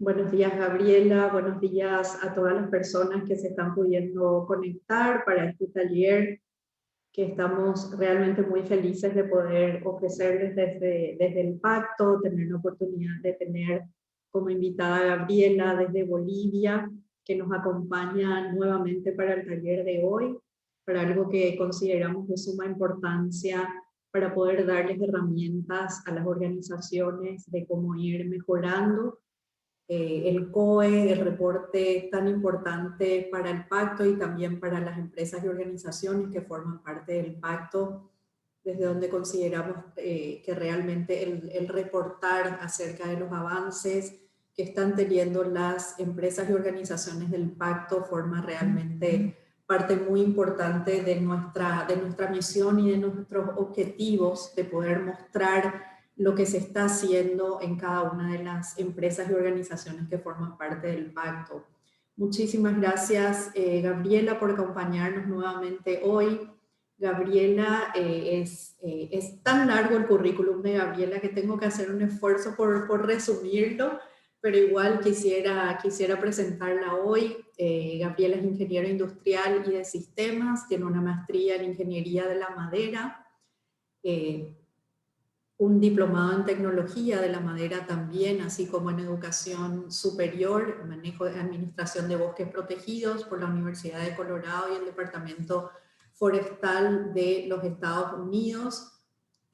Buenos días, Gabriela. Buenos días a todas las personas que se están pudiendo conectar para este taller que estamos realmente muy felices de poder ofrecerles desde el Pacto, tener la oportunidad de tener como invitada a Gabriela desde Bolivia, que nos acompaña nuevamente para el taller de hoy, para algo que consideramos de suma importancia para poder darles herramientas a las organizaciones de cómo ir mejorando el COE, el reporte tan importante para el pacto y también para las empresas y organizaciones que forman parte del pacto, desde donde consideramos que realmente el reportar acerca de los avances que están teniendo las empresas y organizaciones del pacto forma realmente parte muy importante de nuestra misión y de nuestros objetivos de poder mostrar lo que se está haciendo en cada una de las empresas y organizaciones que forman parte del pacto. Muchísimas gracias, Gabriela, por acompañarnos nuevamente hoy. Gabriela, es tan largo el currículum de Gabriela que tengo que hacer un esfuerzo por resumirlo, pero igual quisiera presentarla hoy. Gabriela es ingeniero industrial y de sistemas, tiene una maestría en ingeniería de la madera, un diplomado en tecnología de la madera también, así como en educación superior, manejo de administración de bosques protegidos por la Universidad de Colorado y el Departamento Forestal de los Estados Unidos.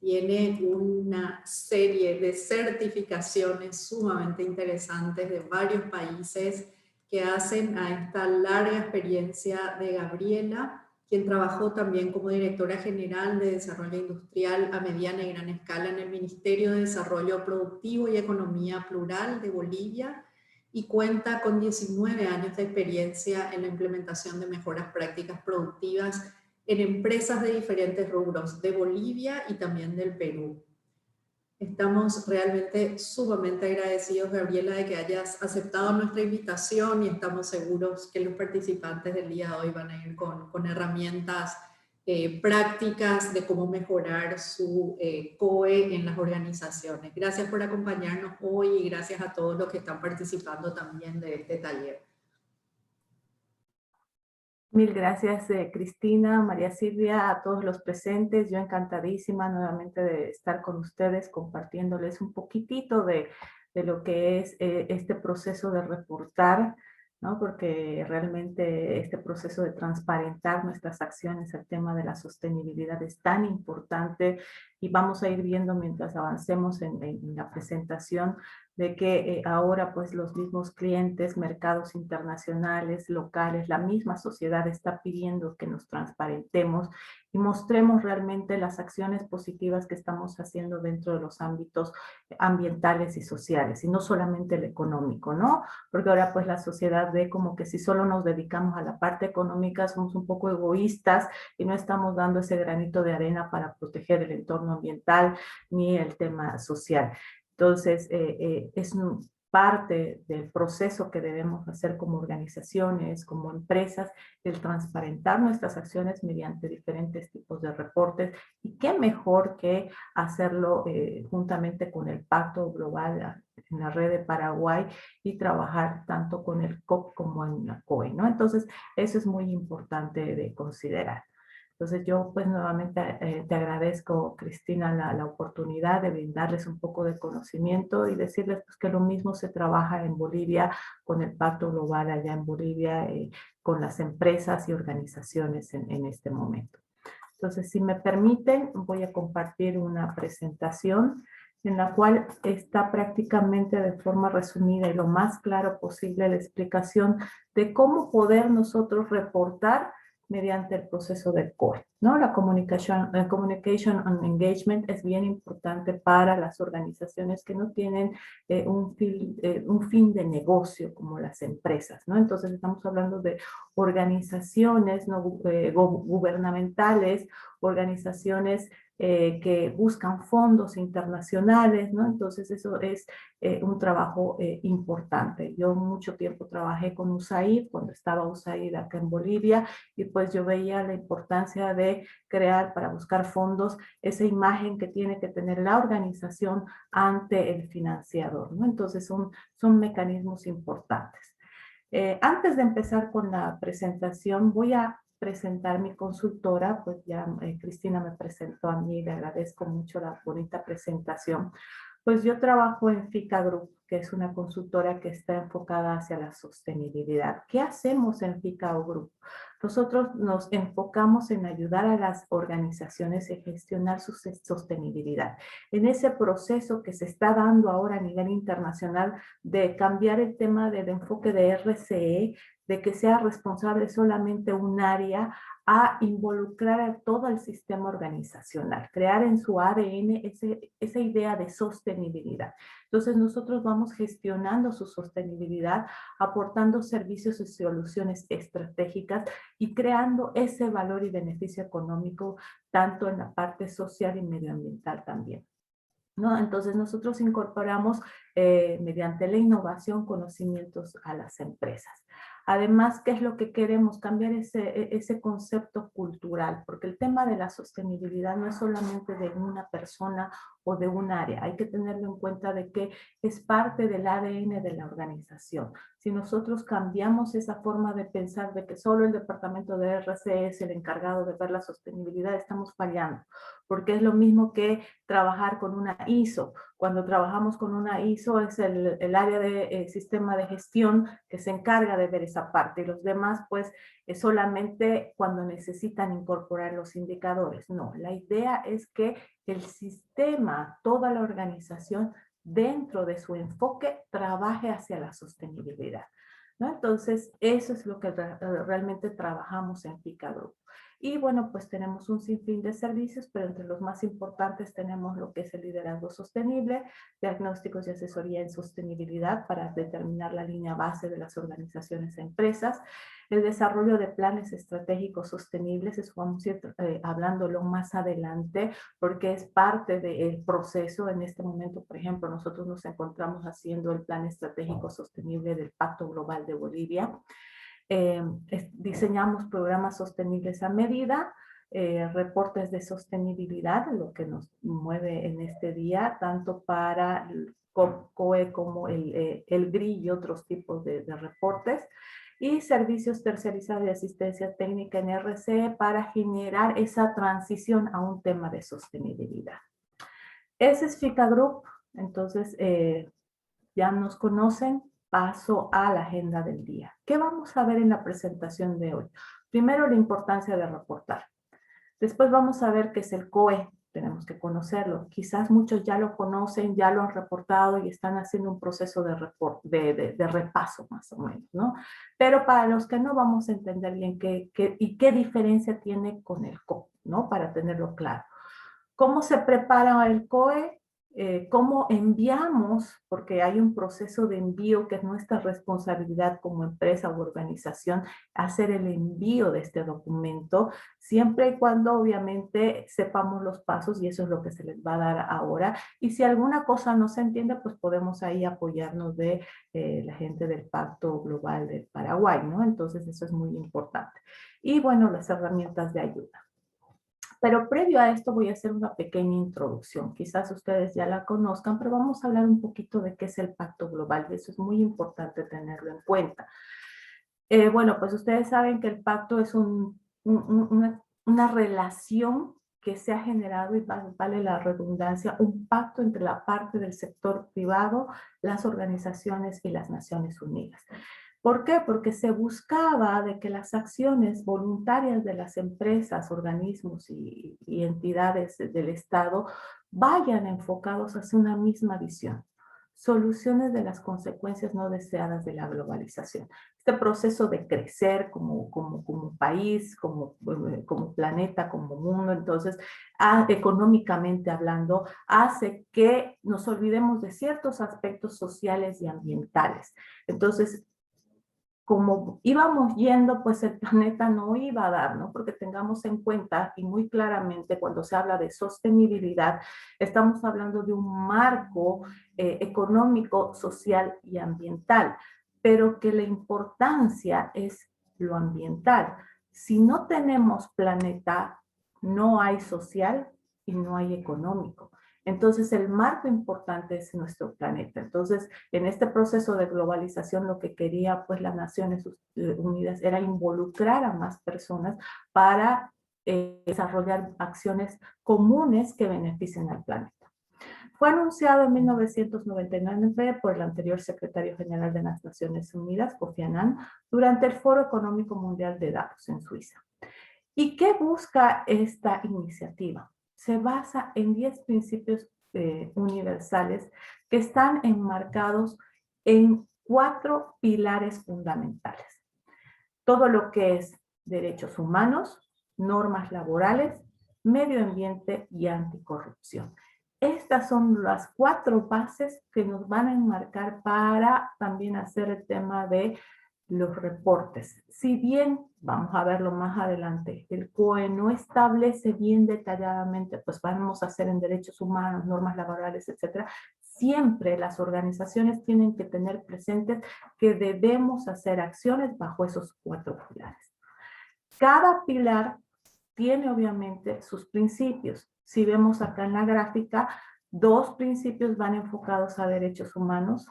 Tiene una serie de certificaciones sumamente interesantes de varios países que hacen a esta larga experiencia de Gabriela, quien trabajó también como directora general de Desarrollo Industrial a mediana y gran escala en el Ministerio de Desarrollo Productivo y Economía Plural de Bolivia, y cuenta con 19 años de experiencia en la implementación de mejoras prácticas productivas en empresas de diferentes rubros de Bolivia y también del Perú. Estamos realmente sumamente agradecidos, Gabriela, de que hayas aceptado nuestra invitación y estamos seguros que los participantes del día de hoy van a ir con herramientas prácticas de cómo mejorar su COE en las organizaciones. Gracias por acompañarnos hoy y gracias a todos los que están participando también de este taller. Mil gracias, Cristina, María Silvia, a todos los presentes. Yo encantadísima nuevamente de estar con ustedes compartiéndoles un poquitito de lo que es este proceso de reportar, ¿no? Porque realmente este proceso de transparentar nuestras acciones, el tema de la sostenibilidad es tan importante, y vamos a ir viendo mientras avancemos en la presentación de que ahora pues los mismos clientes, mercados internacionales, locales, la misma sociedad está pidiendo que nos transparentemos y mostremos realmente las acciones positivas que estamos haciendo dentro de los ámbitos ambientales y sociales, y no solamente el económico, ¿no? Porque ahora pues la sociedad ve como que si solo nos dedicamos a la parte económica somos un poco egoístas y no estamos dando ese granito de arena para proteger el entorno ambiental ni el tema social. Entonces, es parte del proceso que debemos hacer como organizaciones, como empresas, el transparentar nuestras acciones mediante diferentes tipos de reportes. Y qué mejor que hacerlo juntamente con el Pacto Global en la red de Paraguay y trabajar tanto con el COP como en la COE, ¿no? Entonces, eso es muy importante de considerar. Entonces yo pues nuevamente te agradezco, Cristina, la oportunidad de brindarles un poco de conocimiento y decirles pues, que lo mismo se trabaja en Bolivia con el Pacto Global allá en Bolivia, con las empresas y organizaciones en este momento. Entonces, si me permiten, voy a compartir una presentación en la cual está prácticamente de forma resumida y lo más claro posible la explicación de cómo poder nosotros reportar mediante el proceso de COE, ¿no? La communication and engagement es bien importante para las organizaciones que no tienen un fin de negocio como las empresas, ¿no? Entonces estamos hablando de organizaciones no gubernamentales, organizaciones que buscan fondos internacionales, ¿no? Entonces eso es un trabajo importante. Yo mucho tiempo trabajé con USAID, cuando estaba USAID acá en Bolivia, y pues yo veía la importancia de crear para buscar fondos esa imagen que tiene que tener la organización ante el financiador, ¿no? Entonces son mecanismos importantes. Antes de empezar con la presentación, voy a presentar mi consultora, pues ya Cristina me presentó a mí, le agradezco mucho la bonita presentación. Pues yo trabajo en FICA Group, que es una consultora que está enfocada hacia la sostenibilidad. ¿Qué hacemos en FICA Group? Nosotros nos enfocamos en ayudar a las organizaciones a gestionar su sostenibilidad. En ese proceso que se está dando ahora a nivel internacional de cambiar el tema del enfoque de RCE, de que sea responsable solamente un área, a involucrar a todo el sistema organizacional, crear en su ADN esa idea de sostenibilidad. Entonces nosotros vamos gestionando su sostenibilidad, aportando servicios y soluciones estratégicas y creando ese valor y beneficio económico tanto en la parte social y medioambiental también, ¿no? Entonces nosotros incorporamos mediante la innovación conocimientos a las empresas. Además, ¿qué es lo que queremos? Cambiar ese concepto cultural, porque el tema de la sostenibilidad no es solamente de una persona o de un área. Hay que tenerlo en cuenta de que es parte del ADN de la organización. Si nosotros cambiamos esa forma de pensar de que solo el departamento de RCE es el encargado de ver la sostenibilidad, estamos fallando, porque es lo mismo que trabajar con una ISO. Cuando trabajamos con una ISO es el área de sistema de gestión que se encarga de ver esa parte, y los demás pues es solamente cuando necesitan incorporar los indicadores. No, la idea es que el sistema, toda la organización, dentro de su enfoque, trabaje hacia la sostenibilidad, ¿no? Entonces, eso es lo que realmente trabajamos en FICA Group. Y bueno, pues tenemos un sinfín de servicios, pero entre los más importantes tenemos lo que es el liderazgo sostenible, diagnósticos y asesoría en sostenibilidad para determinar la línea base de las organizaciones e empresas, el desarrollo de planes estratégicos sostenibles, eso vamos a ir hablándolo más adelante, porque es parte del proceso. En este momento, por ejemplo, nosotros nos encontramos haciendo el plan estratégico sostenible del Pacto Global de Bolivia. Diseñamos programas sostenibles a medida, reportes de sostenibilidad, lo que nos mueve en este día, tanto para el COE como el GRI y otros tipos de reportes, y servicios terciarizados de asistencia técnica en RCE para generar esa transición a un tema de sostenibilidad. Ese es FICA Group. Entonces ya nos conocen. Paso a la agenda del día. ¿Qué vamos a ver en la presentación de hoy? Primero, la importancia de reportar. Después vamos a ver qué es el COE. Tenemos que conocerlo. Quizás muchos ya lo conocen, ya lo han reportado y están haciendo un proceso de repaso más o menos, ¿no? Pero para los que no, vamos a entender bien qué diferencia tiene con el COE, ¿no? Para tenerlo claro. ¿Cómo se prepara el COE? ¿Cómo enviamos? Porque hay un proceso de envío que es nuestra responsabilidad como empresa u organización, hacer el envío de este documento, siempre y cuando obviamente sepamos los pasos, y eso es lo que se les va a dar ahora. Y si alguna cosa no se entiende, pues podemos ahí apoyarnos de la gente del Pacto Global del Paraguay, ¿no? Entonces eso es muy importante. Y bueno, las herramientas de ayuda. Pero previo a esto voy a hacer una pequeña introducción. Quizás ustedes ya la conozcan, pero vamos a hablar un poquito de qué es el Pacto Global. Eso es muy importante tenerlo en cuenta. Bueno, pues ustedes saben que el pacto es una relación que se ha generado, y vale la redundancia, un pacto entre la parte del sector privado, las organizaciones y las Naciones Unidas. ¿Por qué? Porque se buscaba de que las acciones voluntarias de las empresas, organismos y entidades del Estado vayan enfocados hacia una misma visión: soluciones de las consecuencias no deseadas de la globalización. Este proceso de crecer como país, como planeta, como mundo, entonces, económicamente hablando, hace que nos olvidemos de ciertos aspectos sociales y ambientales. Entonces, como íbamos yendo, pues el planeta no iba a dar, ¿no? Porque tengamos en cuenta, y muy claramente cuando se habla de sostenibilidad, estamos hablando de un marco económico, social y ambiental, pero que la importancia es lo ambiental. Si no tenemos planeta, no hay social y no hay económico. Entonces, el marco importante es nuestro planeta. Entonces, en este proceso de globalización, lo que quería pues las Naciones Unidas era involucrar a más personas para desarrollar acciones comunes que beneficien al planeta. Fue anunciado en 1999 por el anterior secretario general de las Naciones Unidas, Kofi Annan, durante el Foro Económico Mundial de Davos en Suiza. ¿Y qué busca esta iniciativa? Se basa en 10 principios universales que están enmarcados en 4 pilares fundamentales. Todo lo que es derechos humanos, normas laborales, medio ambiente y anticorrupción. Estas son las 4 bases que nos van a enmarcar para también hacer el tema de los reportes. Si bien, vamos a verlo más adelante, el COE no establece bien detalladamente, pues vamos a hacer en derechos humanos, normas laborales, etcétera, siempre las organizaciones tienen que tener presentes que debemos hacer acciones bajo esos 4 pilares. Cada pilar tiene obviamente sus principios. Si vemos acá en la gráfica, 2 principios van enfocados a derechos humanos,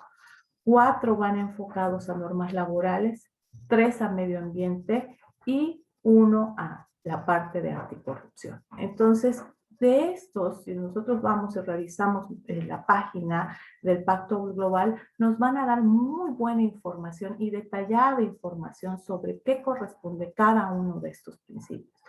4 van enfocados a normas laborales, 3 a medio ambiente y 1 a la parte de anticorrupción. Entonces, de estos, si nosotros vamos y revisamos la página del Pacto Global, nos van a dar muy buena información y detallada información sobre qué corresponde cada uno de estos principios.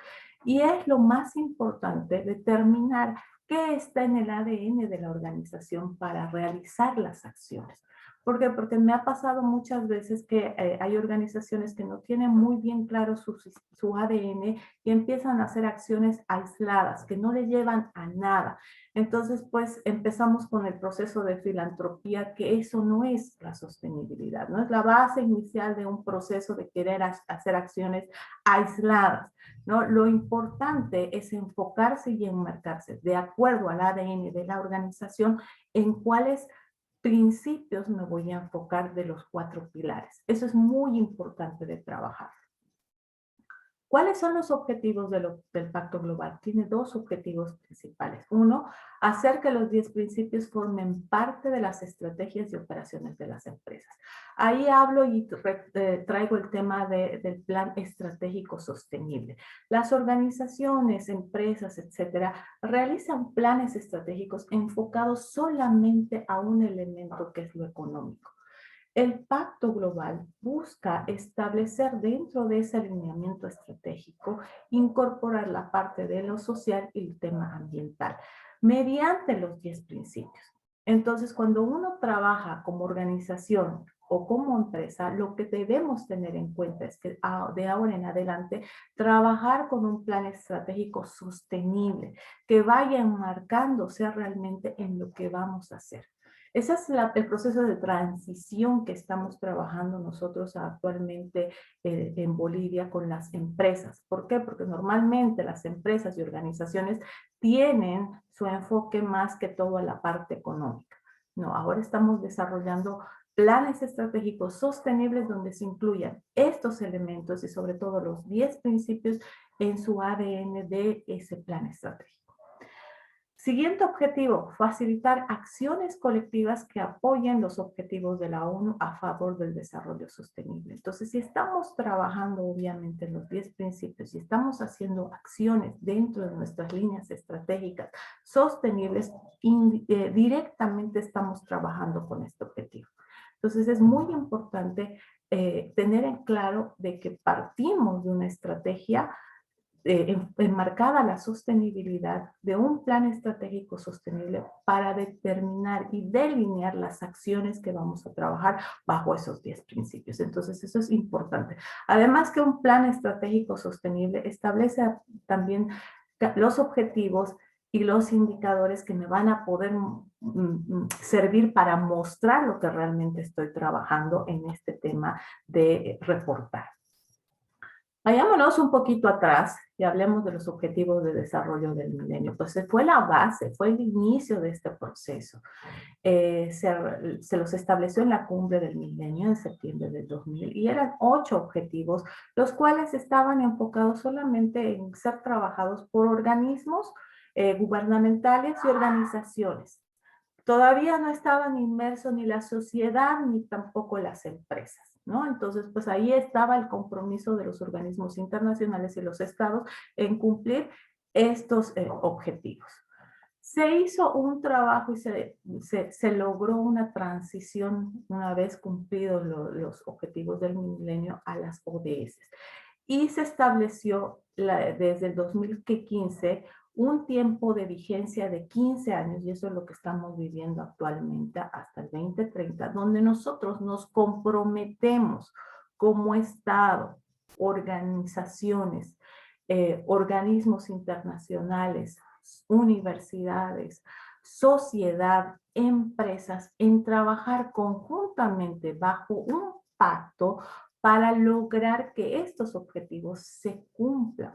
Y es lo más importante determinar qué está en el ADN de la organización para realizar las acciones. ¿Por qué? Porque me ha pasado muchas veces que hay organizaciones que no tienen muy bien claro su ADN y empiezan a hacer acciones aisladas que no le llevan a nada. Entonces, pues empezamos con el proceso de filantropía, que eso no es la sostenibilidad, no es la base inicial de un proceso de querer hacer acciones aisladas, ¿no? Lo importante es enfocarse y enmarcarse de acuerdo al ADN de la organización en cuáles principios me voy a enfocar de los 4 pilares. Eso es muy importante de trabajar. ¿Cuáles son los objetivos del Pacto Global? Tiene 2 objetivos principales. Uno, hacer que los 10 principios formen parte de las estrategias y operaciones de las empresas. Ahí hablo y traigo el tema del plan estratégico sostenible. Las organizaciones, empresas, etcétera, realizan planes estratégicos enfocados solamente a un elemento que es lo económico. El Pacto Global busca establecer dentro de ese alineamiento estratégico, incorporar la parte de lo social y el tema ambiental, mediante los 10 principios. Entonces, cuando uno trabaja como organización o como empresa, lo que debemos tener en cuenta es que de ahora en adelante, trabajar con un plan estratégico sostenible, que vaya enmarcándose realmente en lo que vamos a hacer. Ese es el proceso de transición que estamos trabajando nosotros actualmente en Bolivia con las empresas. ¿Por qué? Porque normalmente las empresas y organizaciones tienen su enfoque más que todo a la parte económica. No, ahora estamos desarrollando planes estratégicos sostenibles donde se incluyan estos elementos y sobre todo los 10 principios en su ADN de ese plan estratégico. Siguiente objetivo, facilitar acciones colectivas que apoyen los objetivos de la ONU a favor del desarrollo sostenible. Entonces, si estamos trabajando obviamente en los 10 principios y estamos haciendo acciones dentro de nuestras líneas estratégicas sostenibles, directamente estamos trabajando con este objetivo. Entonces, es muy importante tener en claro de que partimos de una estrategia enmarcada la sostenibilidad de un plan estratégico sostenible para determinar y delinear las acciones que vamos a trabajar bajo esos 10 principios. Entonces, eso es importante. Además que un plan estratégico sostenible establece también los objetivos y los indicadores que me van a poder servir para mostrar lo que realmente estoy trabajando en este tema de reportar. Vayámonos un poquito atrás y hablemos de los objetivos de desarrollo del milenio. Pues fue la base, fue el inicio de este proceso. Se los estableció en la cumbre del milenio en septiembre del 2000 y eran 8 objetivos, los cuales estaban enfocados solamente en ser trabajados por organismos gubernamentales y organizaciones. Todavía no estaban inmersos ni la sociedad ni tampoco las empresas, ¿no? Entonces, pues ahí estaba el compromiso de los organismos internacionales y los estados en cumplir estos objetivos. Se hizo un trabajo y se logró una transición una vez cumplidos los objetivos del milenio a las ODS. Y se estableció desde el 2015 un tiempo de vigencia de 15 años, y eso es lo que estamos viviendo actualmente hasta el 2030, donde nosotros nos comprometemos como Estado, organizaciones, organismos internacionales, universidades, sociedad, empresas, en trabajar conjuntamente bajo un pacto para lograr que estos objetivos se cumplan,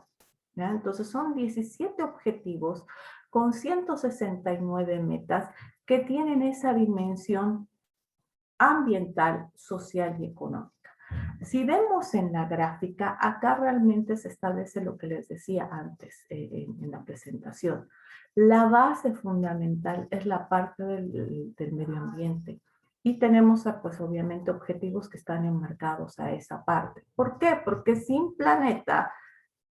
¿ya? Entonces son 17 objetivos con 169 metas que tienen esa dimensión ambiental, social y económica. Si vemos en la gráfica, acá realmente se establece lo que les decía antes en la presentación. La base fundamental es la parte del medio ambiente. Y tenemos, pues obviamente, objetivos que están enmarcados a esa parte. ¿Por qué? Porque sin planeta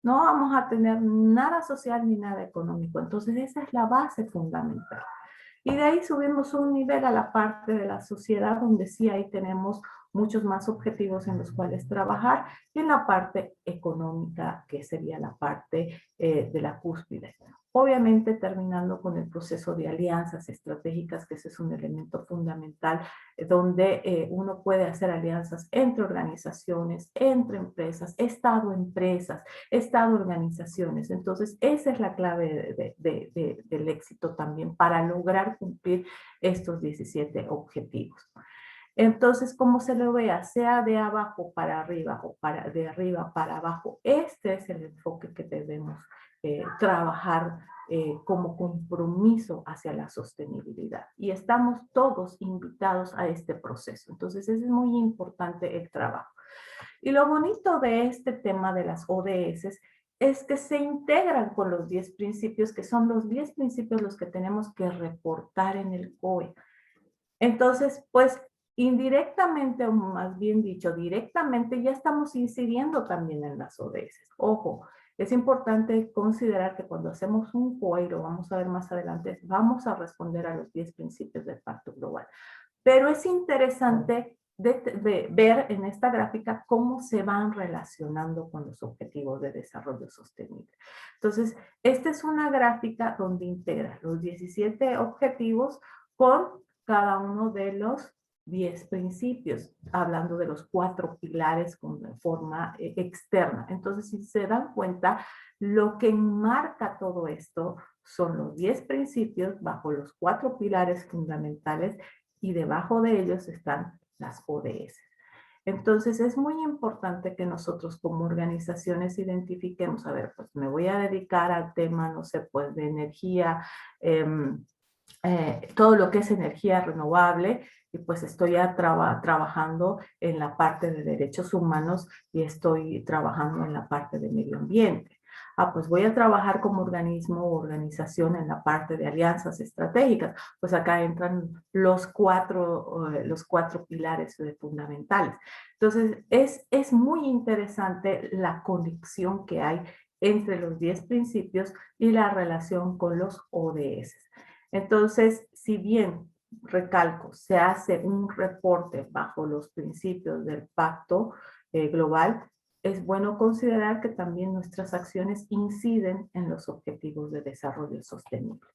no vamos a tener nada social ni nada económico. Entonces, esa es la base fundamental. Y de ahí subimos un nivel a la parte de la sociedad, donde sí ahí tenemos muchos más objetivos en los cuales trabajar, y en la parte económica, que sería la parte de la cúspide. Obviamente terminando con el proceso de alianzas estratégicas, que ese es un elemento fundamental, donde uno puede hacer alianzas entre organizaciones, entre empresas, Estado-empresas, Estado-organizaciones. Entonces, esa es la clave del éxito también para lograr cumplir estos 17 objetivos. Entonces, como se lo vea, sea de abajo para arriba o de arriba para abajo, este es el enfoque que debemos trabajar como compromiso hacia la sostenibilidad. Y estamos todos invitados a este proceso. Entonces, es muy importante el trabajo. Y lo bonito de este tema de las ODS es que se integran con los 10 principios, que son los 10 principios los que tenemos que reportar en el COE. Entonces, pues, indirectamente, o más bien dicho, directamente, ya estamos incidiendo también en las ODS. Ojo, es importante considerar que cuando hacemos un COE, y lo vamos a ver más adelante, vamos a responder a los 10 principios del Pacto Global. Pero es interesante de ver en esta gráfica cómo se van relacionando con los objetivos de desarrollo sostenible. Entonces, esta es una gráfica donde integra los 17 objetivos con cada uno de los 10 principios, hablando de los 4 pilares con forma externa. Entonces, si se dan cuenta, lo que enmarca todo esto son los 10 principios bajo los 4 pilares fundamentales, y debajo de ellos están las ODS. Entonces es muy importante que nosotros como organizaciones identifiquemos, a ver, pues me voy a dedicar al tema, no sé, pues de energía, todo lo que es energía renovable, y pues estoy trabajando en la parte de derechos humanos y estoy trabajando en la parte de medio ambiente. Ah, pues voy a trabajar como organismo o organización en la parte de alianzas estratégicas. Pues acá entran los cuatro pilares fundamentales. Entonces, es muy interesante la conexión que hay entre los 10 principios y la relación con los ODS. Entonces, si bien, recalco, se hace un reporte bajo los principios del Pacto Global, es bueno considerar que también nuestras acciones inciden en los objetivos de desarrollo sostenible.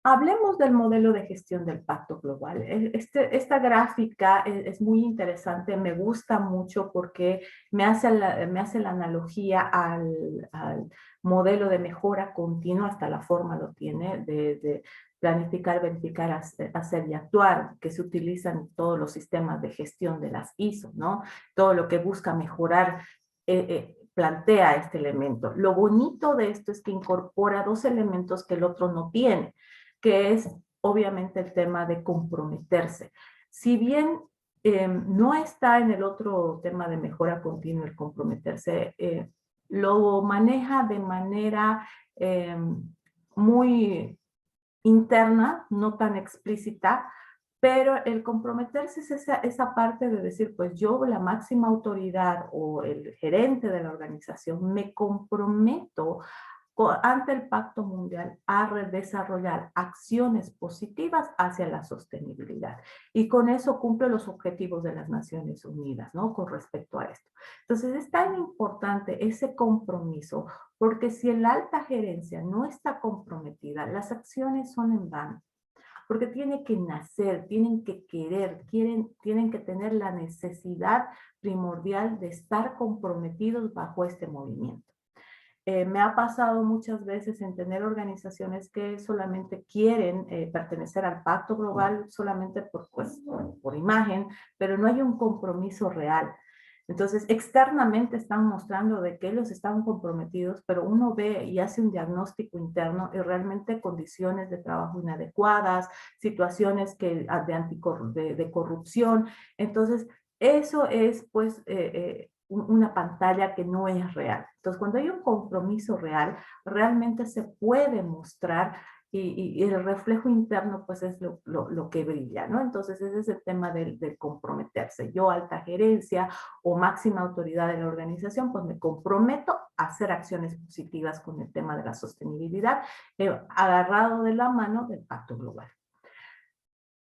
Hablemos del modelo de gestión del Pacto Global. Esta gráfica es muy interesante, me gusta mucho porque me hace la analogía al modelo de mejora continua, hasta la forma lo tiene, de planificar, verificar, hacer y actuar, que se utilizan en todos los sistemas de gestión de las ISO, ¿no? Todo lo que busca mejorar plantea este elemento. Lo bonito de esto es que incorpora dos elementos que el otro no tiene, que es obviamente el tema de comprometerse. Si bien no está en el otro tema de mejora continua el comprometerse, lo maneja de manera muy interna, no tan explícita, pero el comprometerse es esa parte de decir, pues yo, la máxima autoridad o el gerente de la organización, me comprometo ante el Pacto Mundial a desarrollar acciones positivas hacia la sostenibilidad. Y con eso cumple los objetivos de las Naciones Unidas, ¿no? Con respecto a esto. Entonces es tan importante ese compromiso, porque si el alta gerencia no está comprometida, las acciones son en vano. Porque tiene que nacer, tienen que querer, tienen que tener la necesidad primordial de estar comprometidos bajo este movimiento. Me ha pasado muchas veces en tener organizaciones que solamente quieren pertenecer al Pacto Global solamente por imagen, pero no hay un compromiso real. Entonces, externamente están mostrando de que ellos están comprometidos, pero uno ve y hace un diagnóstico interno y realmente condiciones de trabajo inadecuadas, situaciones de corrupción. Entonces, eso es, pues, una pantalla que no es real. Entonces, cuando hay un compromiso real, realmente se puede mostrar y el reflejo interno, pues, es lo que brilla, ¿no? Entonces, ese es el tema del comprometerse. Yo, alta gerencia o máxima autoridad de la organización, pues me comprometo a hacer acciones positivas con el tema de la sostenibilidad, agarrado de la mano del Pacto Global.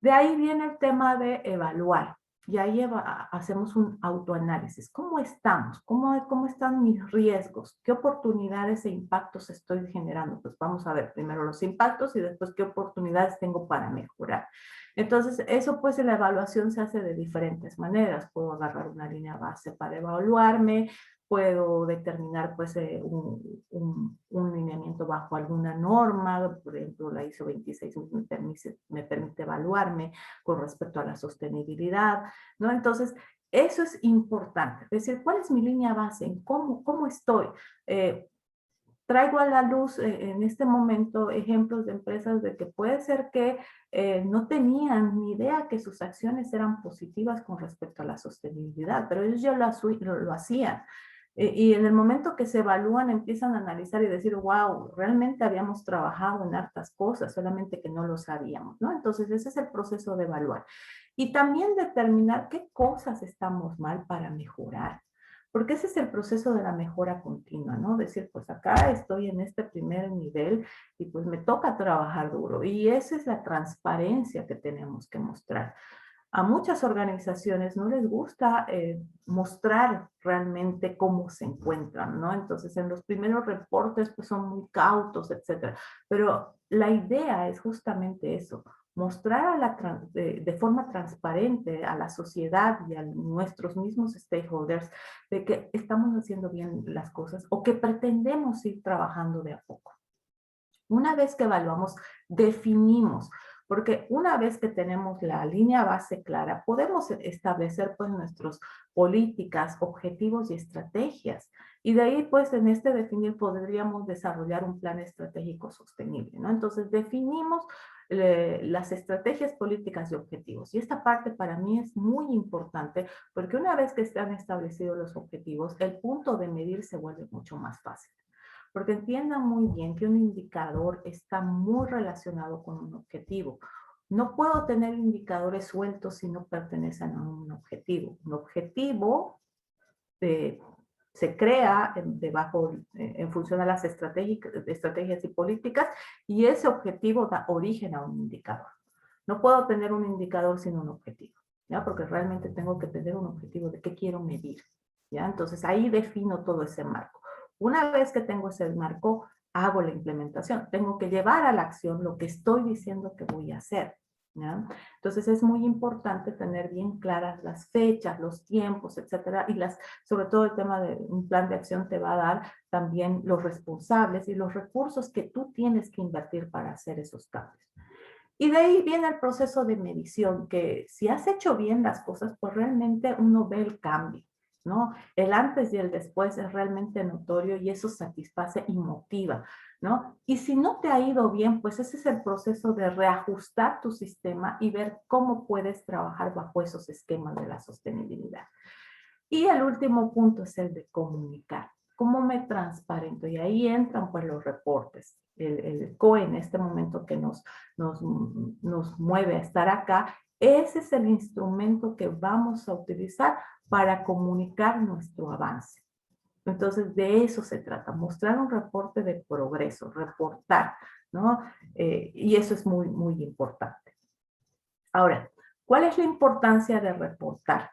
De ahí viene el tema de evaluar. Y ahí hacemos un autoanálisis. ¿Cómo estamos? ¿Cómo están mis riesgos? ¿Qué oportunidades e impactos estoy generando? Pues vamos a ver primero los impactos y después qué oportunidades tengo para mejorar. Entonces, eso pues en la evaluación se hace de diferentes maneras. Puedo agarrar una línea base para evaluarme, puedo determinar pues un lineamiento bajo alguna norma, por ejemplo la ISO 26 me permite evaluarme con respecto a la sostenibilidad, ¿no? Entonces, eso es importante, es decir, ¿cuál es mi línea base? ¿Cómo estoy? Traigo a la luz en este momento ejemplos de empresas de que puede ser que no tenían ni idea que sus acciones eran positivas con respecto a la sostenibilidad, pero ellos ya lo hacían. Y en el momento que se evalúan, empiezan a analizar y decir, wow, realmente habíamos trabajado en hartas cosas, solamente que no lo sabíamos, ¿no? Entonces, ese es el proceso de evaluar. Y también determinar qué cosas estamos mal para mejorar. Porque ese es el proceso de la mejora continua, ¿no? Decir, pues acá estoy en este primer nivel y pues me toca trabajar duro. Y esa es la transparencia que tenemos que mostrar. A muchas organizaciones no les gusta mostrar realmente cómo se encuentran, ¿no? Entonces, en los primeros reportes, pues son muy cautos, etcétera. Pero la idea es justamente eso, mostrar de forma transparente a la sociedad y a nuestros mismos stakeholders de que estamos haciendo bien las cosas o que pretendemos ir trabajando de a poco. Una vez que evaluamos, definimos, porque una vez que tenemos la línea base clara, podemos establecer pues nuestras políticas, objetivos y estrategias. Y de ahí pues en este definir podríamos desarrollar un plan estratégico sostenible, ¿no? Entonces definimos las estrategias, políticas y objetivos. Y esta parte para mí es muy importante porque una vez que están establecidos los objetivos, el punto de medir se vuelve mucho más fácil. Porque entiendan muy bien que un indicador está muy relacionado con un objetivo. No puedo tener indicadores sueltos si no pertenecen a un objetivo. Un objetivo se crea en función de las estrategias y políticas y ese objetivo da origen a un indicador. No puedo tener un indicador sin un objetivo, ¿ya? Porque realmente tengo que tener un objetivo de qué quiero medir, ¿ya? Entonces ahí defino todo ese marco. Una vez que tengo ese marco, hago la implementación. Tengo que llevar a la acción lo que estoy diciendo que voy a hacer, ¿no? Entonces es muy importante tener bien claras las fechas, los tiempos, etcétera, y sobre todo el tema de un plan de acción te va a dar también los responsables y los recursos que tú tienes que invertir para hacer esos cambios. Y de ahí viene el proceso de medición, que si has hecho bien las cosas, pues realmente uno ve el cambio, ¿no? El antes y el después es realmente notorio y eso satisface y motiva, ¿no? Y si no te ha ido bien, pues ese es el proceso de reajustar tu sistema y ver cómo puedes trabajar bajo esos esquemas de la sostenibilidad. Y el último punto es el de comunicar. ¿Cómo me transparento? Y ahí entran pues los reportes. El COE en este momento que nos mueve a estar acá, ese es el instrumento que vamos a utilizar para comunicar nuestro avance. Entonces, de eso se trata, mostrar un reporte de progreso, reportar, ¿no? Y eso es muy, muy importante. Ahora, ¿cuál es la importancia de reportar?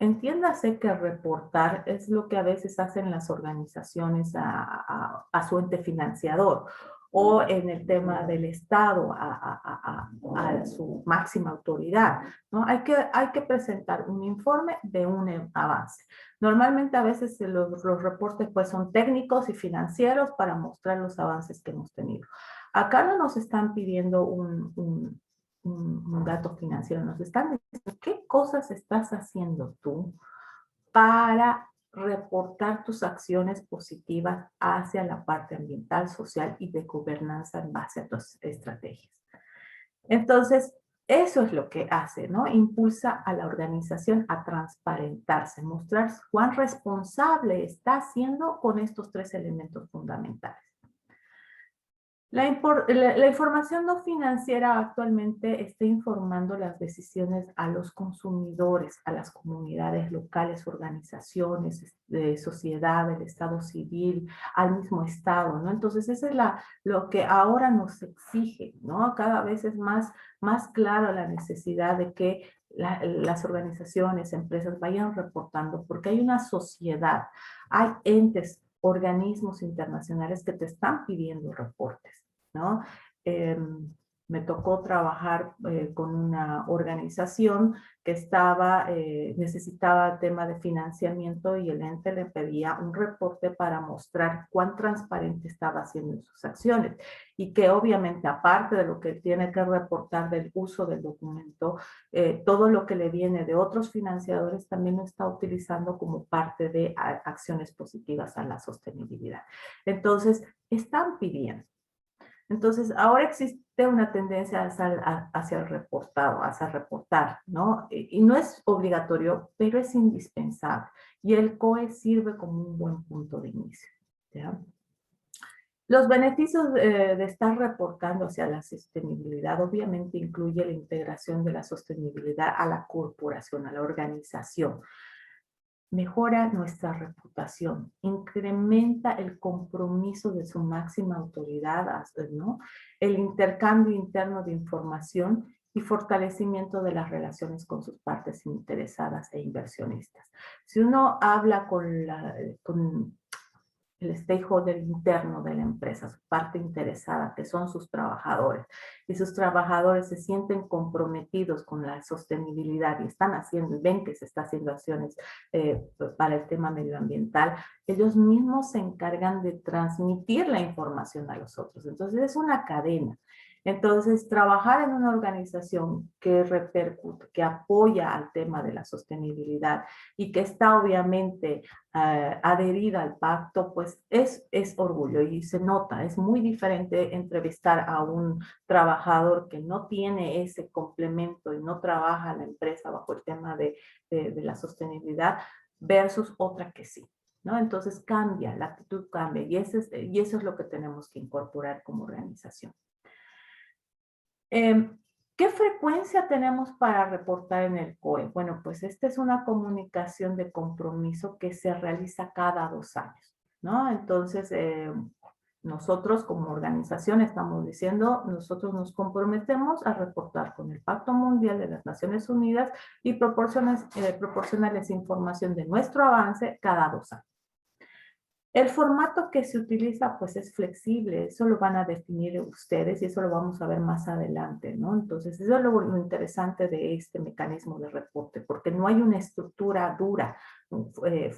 Entiéndase que reportar es lo que a veces hacen las organizaciones a su ente financiador o en el tema del Estado a su máxima autoridad, ¿no? Hay que presentar un informe de un avance. Normalmente a veces los reportes pues son técnicos y financieros para mostrar los avances que hemos tenido. Acá no nos están pidiendo un dato financiero, nos están diciendo qué cosas estás haciendo tú para reportar tus acciones positivas hacia la parte ambiental, social y de gobernanza en base a tus estrategias. Entonces, eso es lo que hace, ¿no? Impulsa a la organización a transparentarse, mostrar cuán responsable está siendo con estos tres elementos fundamentales. La información no financiera actualmente está informando las decisiones a los consumidores, a las comunidades locales, organizaciones, de sociedad, del Estado civil, al mismo Estado, ¿no? Entonces, eso es lo que ahora nos exige, ¿no? Cada vez es más claro la necesidad de que las organizaciones, empresas vayan reportando, porque hay una sociedad, hay entes, organismos internacionales que te están pidiendo reportes, ¿no? Me tocó trabajar con una organización que necesitaba tema de financiamiento y el ente le pedía un reporte para mostrar cuán transparente estaba haciendo en sus acciones y que obviamente aparte de lo que tiene que reportar del uso del documento, todo lo que le viene de otros financiadores también lo está utilizando como parte de acciones positivas a la sostenibilidad. Entonces, están pidiendo. Entonces, ahora existe una tendencia hacia el reportado, hacia reportar, ¿no? Y no es obligatorio, pero es indispensable. Y el COE sirve como un buen punto de inicio, ¿ya? Los beneficios de estar reportando hacia la sostenibilidad obviamente incluye la integración de la sostenibilidad a la corporación, a la organización. Mejora nuestra reputación, incrementa el compromiso de su máxima autoridad, ¿no? El intercambio interno de información y fortalecimiento de las relaciones con sus partes interesadas e inversionistas. Si uno habla con el stakeholder interno de la empresa, su parte interesada, que son sus trabajadores, y sus trabajadores se sienten comprometidos con la sostenibilidad y están haciendo, y ven que se está haciendo acciones para el tema medioambiental, ellos mismos se encargan de transmitir la información a los otros. Entonces es una cadena. Entonces, trabajar en una organización que repercute, que apoya al tema de la sostenibilidad y que está obviamente adherida al pacto, pues es orgullo y se nota. Es muy diferente entrevistar a un trabajador que no tiene ese complemento y no trabaja en la empresa bajo el tema de la sostenibilidad versus otra que sí, ¿no? Entonces cambia, la actitud cambia y eso es lo que tenemos que incorporar como organización. ¿Qué frecuencia tenemos para reportar en el COE? Bueno, pues esta es una comunicación de compromiso que se realiza cada 2 años, ¿no? Entonces, nosotros como organización estamos diciendo, nosotros nos comprometemos a reportar con el Pacto Mundial de las Naciones Unidas y proporcionarles información de nuestro avance cada 2 años. El formato que se utiliza pues es flexible, eso lo van a definir ustedes y eso lo vamos a ver más adelante, ¿no? Entonces eso es lo interesante de este mecanismo de reporte, porque no hay una estructura dura,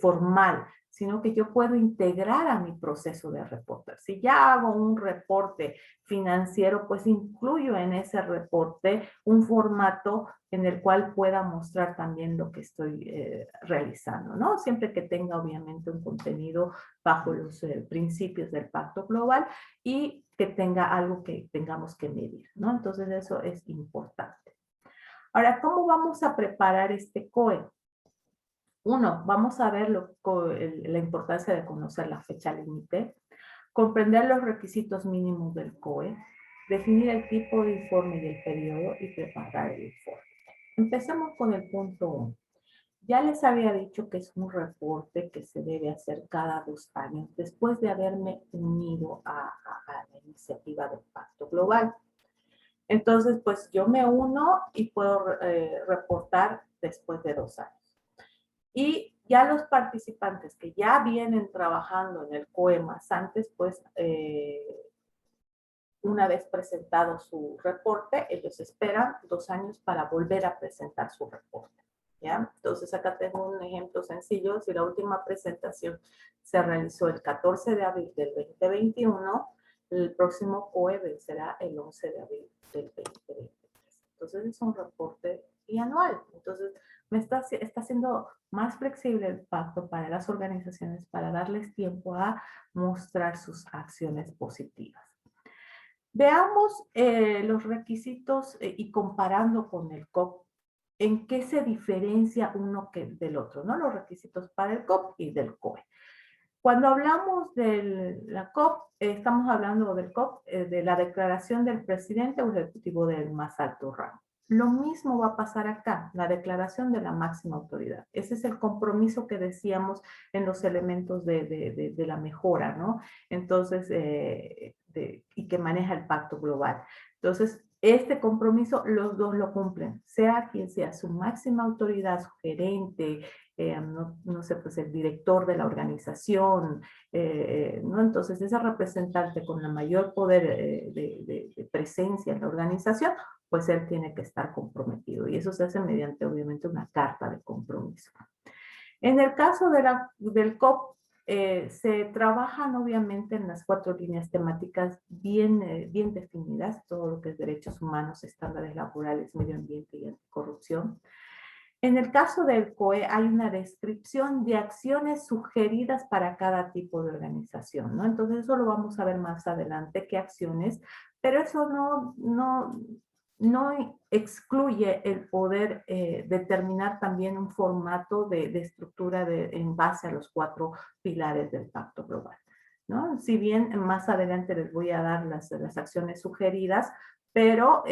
formal, sino que yo puedo integrar a mi proceso de reporte. Si ya hago un reporte financiero, pues incluyo en ese reporte un formato en el cual pueda mostrar también lo que estoy realizando, ¿no? Siempre que tenga obviamente un contenido bajo los principios del Pacto Global y que tenga algo que tengamos que medir, ¿no? Entonces eso es importante. Ahora, ¿cómo vamos a preparar este COE? Uno, vamos a ver la importancia de conocer la fecha límite, comprender los requisitos mínimos del COE, definir el tipo de informe y el periodo y preparar el informe. Empecemos con el punto 1. Ya les había dicho que es un reporte que se debe hacer cada 2 años después de haberme unido a la iniciativa del Pacto Global. Entonces, pues yo me uno y puedo reportar después de 2 años. Y ya los participantes que ya vienen trabajando en el COE más antes, pues una vez presentado su reporte, ellos esperan 2 años para volver a presentar su reporte. ¿Ya? Entonces acá tengo un ejemplo sencillo. Si la última presentación se realizó el 14 de abril del 2021, el próximo COE será el 11 de abril del 2023. Entonces es un reporte bianual. Entonces está siendo más flexible el pacto para las organizaciones para darles tiempo a mostrar sus acciones positivas. Veamos los requisitos y comparando con el COP, en qué se diferencia uno del otro, ¿no? Los requisitos para el COP y del COE. Cuando hablamos de la COP, estamos hablando del COP, de la declaración del presidente o ejecutivo del más alto rango. Lo mismo va a pasar acá, la declaración de la máxima autoridad. Ese es el compromiso que decíamos en los elementos de la mejora, ¿no? Entonces, y que maneja el Pacto Global. Entonces, este compromiso los dos lo cumplen, sea quien sea su máxima autoridad, su gerente, no sé, pues el director de la organización, ¿no? Entonces, ese representante con el mayor poder de presencia en la organización, pues él tiene que estar comprometido. Y eso se hace mediante, obviamente, una carta de compromiso. En el caso del COP, se trabajan obviamente en las 4 líneas temáticas bien definidas, todo lo que es derechos humanos, estándares laborales, medio ambiente y anticorrupción. En el caso del COE hay una descripción de acciones sugeridas para cada tipo de organización, ¿no? Entonces eso lo vamos a ver más adelante, qué acciones, pero eso no excluye el poder determinar también un formato de estructura en base a los 4 pilares del Pacto Global, ¿no? Si bien más adelante les voy a dar las acciones sugeridas, pero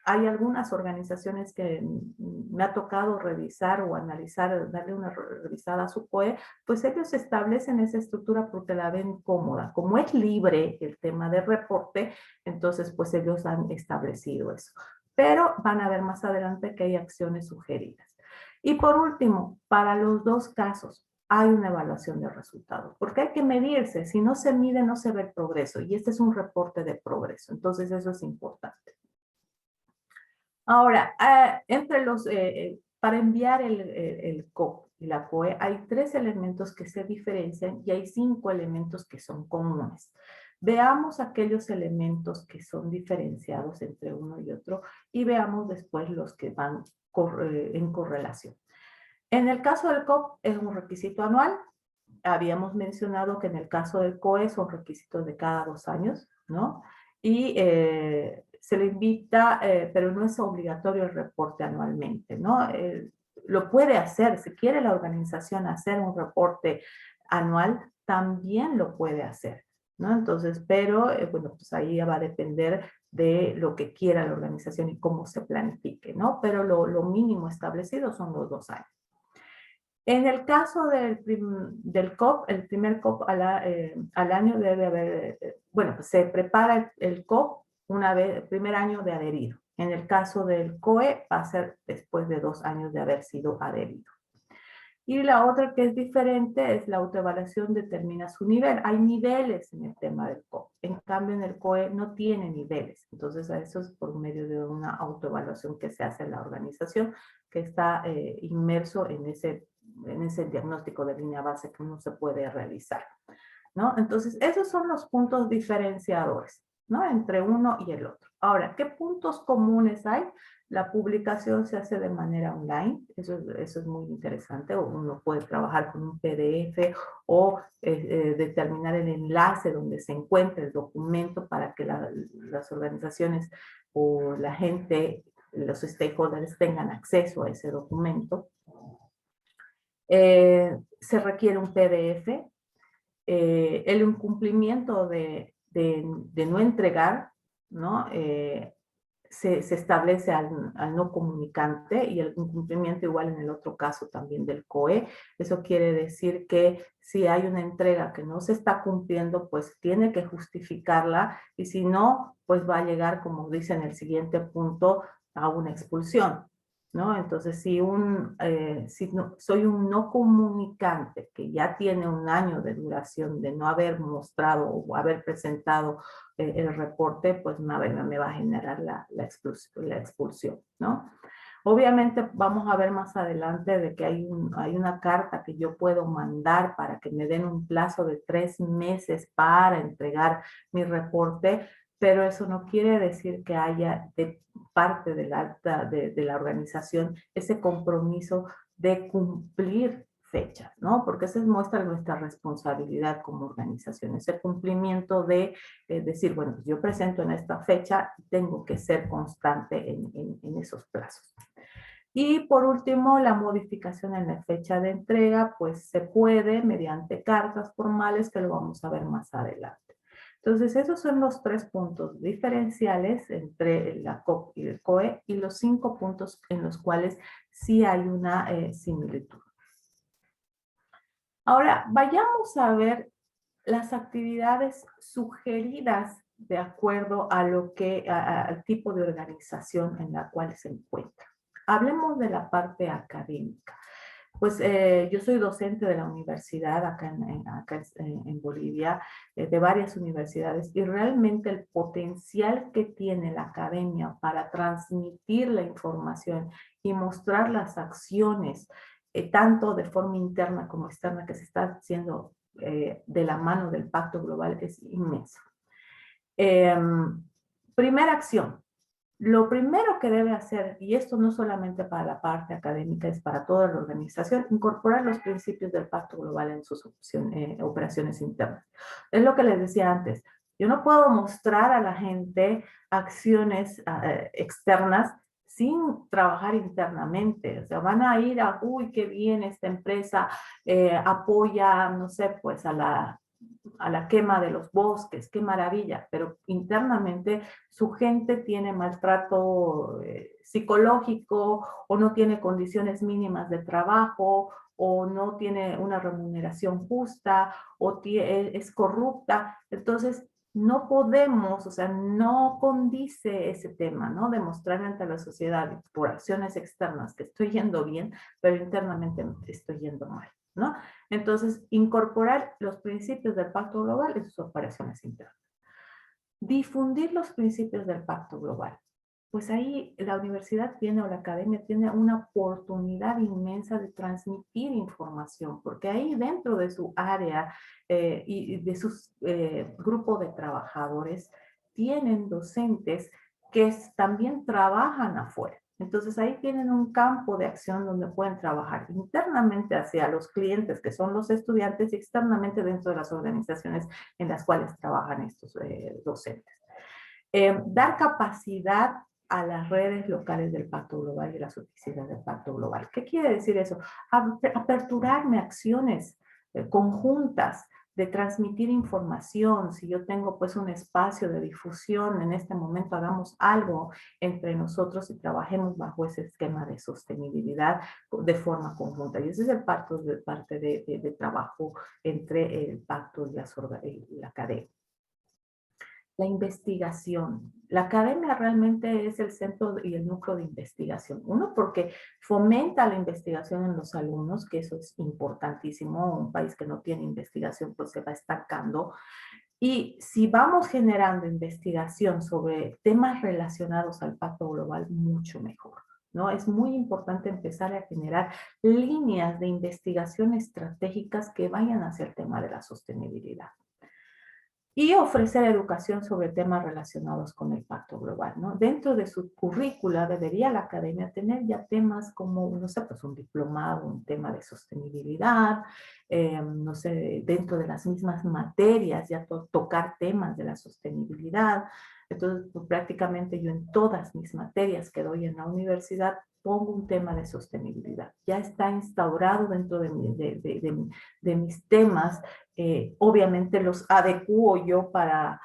hay algunas organizaciones que me ha tocado revisar o analizar, darle una revisada a su COE, pues ellos establecen esa estructura porque la ven cómoda. Como es libre el tema de reporte, entonces pues ellos han establecido eso. Pero van a ver más adelante que hay acciones sugeridas. Y por último, para los 2 casos, hay una evaluación de resultados, porque hay que medirse. Si no se mide, no se ve el progreso. Y este es un reporte de progreso. Entonces eso es importante. Ahora, para enviar el COP y la COE hay 3 elementos que se diferencian y hay 5 elementos que son comunes. Veamos aquellos elementos que son diferenciados entre uno y otro y veamos después los que van en correlación. En el caso del COP es un requisito anual. Habíamos mencionado que en el caso del COE son requisitos de cada 2 años, ¿no? Y se le invita, pero no es obligatorio el reporte anualmente, ¿no? Lo puede hacer, si quiere la organización hacer un reporte anual, también lo puede hacer, ¿no? Entonces, pero, bueno, pues ahí va a depender de lo que quiera la organización y cómo se planifique, ¿no? Pero lo mínimo establecido son los 2 años. En el caso del COP, el primer COP al año debe haber, bueno, pues se prepara el COP el primer año de adherido. En el caso del COE va a ser después de 2 años de haber sido adherido. Y la otra que es diferente es la autoevaluación determina su nivel. Hay niveles en el tema del COE. En cambio, en el COE no tiene niveles. Entonces, a eso es por medio de una autoevaluación que se hace en la organización, que está inmerso en ese diagnóstico de línea base que uno se puede realizar, ¿no? Entonces, esos son los puntos diferenciadores, ¿no? Entre uno y el otro. Ahora, ¿qué puntos comunes hay? La publicación se hace de manera online, eso es muy interesante. Uno puede trabajar con un PDF o determinar el enlace donde se encuentra el documento para que las organizaciones o la gente, los stakeholders tengan acceso a ese documento. Se requiere un PDF. El incumplimiento de no entregar, ¿no? Se establece al no comunicante y el incumplimiento igual en el otro caso también del COE. Eso quiere decir que si hay una entrega que no se está cumpliendo, pues tiene que justificarla y si no, pues va a llegar, como dice en el siguiente punto, a una expulsión, ¿no? Entonces, si soy un no comunicante que ya tiene un año de duración de no haber mostrado o haber presentado el reporte, pues me va a generar la expulsión, ¿no? Obviamente vamos a ver más adelante de que hay una carta que yo puedo mandar para que me den un plazo de 3 meses para entregar mi reporte, pero eso no quiere decir que haya de parte de la organización ese compromiso de cumplir fechas, ¿no? Porque eso muestra nuestra responsabilidad como organización, ese cumplimiento de decir, bueno, yo presento en esta fecha, tengo que ser constante en esos plazos. Y por último, la modificación en la fecha de entrega, pues se puede mediante cartas formales, que lo vamos a ver más adelante. Entonces, esos son los 3 puntos diferenciales entre la COP y el COE y los 5 puntos en los cuales sí hay una similitud. Ahora, vayamos a ver las actividades sugeridas de acuerdo a al tipo de organización en la cual se encuentra. Hablemos de la parte académica. Pues yo soy docente de la universidad acá en Bolivia, de varias universidades, y realmente el potencial que tiene la academia para transmitir la información y mostrar las acciones, tanto de forma interna como externa, que se está haciendo de la mano del Pacto Global es inmenso. Primera acción. Lo primero que debe hacer, y esto no solamente para la parte académica, es para toda la organización, incorporar los principios del Pacto Global en sus operaciones internas. Es lo que les decía antes. Yo no puedo mostrar a la gente acciones externas sin trabajar internamente. O sea, van a ir a, uy, qué bien esta empresa apoya, no sé, pues a la quema de los bosques, qué maravilla, pero internamente su gente tiene maltrato psicológico o no tiene condiciones mínimas de trabajo o no tiene una remuneración justa o es corrupta. Entonces, no podemos, o sea, no condice ese tema, ¿no? Demostrar ante la sociedad por acciones externas que estoy yendo bien, pero internamente estoy yendo mal, ¿no? Entonces, incorporar los principios del Pacto Global en sus operaciones internas. Difundir los principios del Pacto Global. Pues ahí la universidad tiene o la academia tiene una oportunidad inmensa de transmitir información, porque ahí dentro de su área y de sus grupos de trabajadores tienen docentes que también trabajan afuera. Entonces ahí tienen un campo de acción donde pueden trabajar internamente hacia los clientes, que son los estudiantes, y externamente dentro de las organizaciones en las cuales trabajan estos docentes. Dar capacidad a las redes locales del Pacto Global y las oficinas del Pacto Global. ¿Qué quiere decir eso? Aperturarme acciones conjuntas de transmitir información. Si yo tengo pues un espacio de difusión, en este momento hagamos algo entre nosotros y trabajemos bajo ese esquema de sostenibilidad de forma conjunta. Y ese es el parte de trabajo entre el pacto y la academia. La investigación. La academia realmente es el centro y el núcleo de investigación. Uno, porque fomenta la investigación en los alumnos, que eso es importantísimo. Un país que no tiene investigación pues se va estancando. Y si vamos generando investigación sobre temas relacionados al Pacto Global, mucho mejor, ¿no? Es muy importante empezar a generar líneas de investigación estratégicas que vayan hacia el tema de la sostenibilidad. Y ofrecer educación sobre temas relacionados con el Pacto Global, ¿no? Dentro de su currícula debería la academia tener ya temas como, no sé, pues un diplomado, un tema de sostenibilidad, no sé, dentro de las mismas materias ya tocar temas de la sostenibilidad. Entonces, pues, prácticamente yo en todas mis materias que doy en la universidad pongo un tema de sostenibilidad. Ya está instaurado dentro de mis temas. Obviamente los adecuo yo para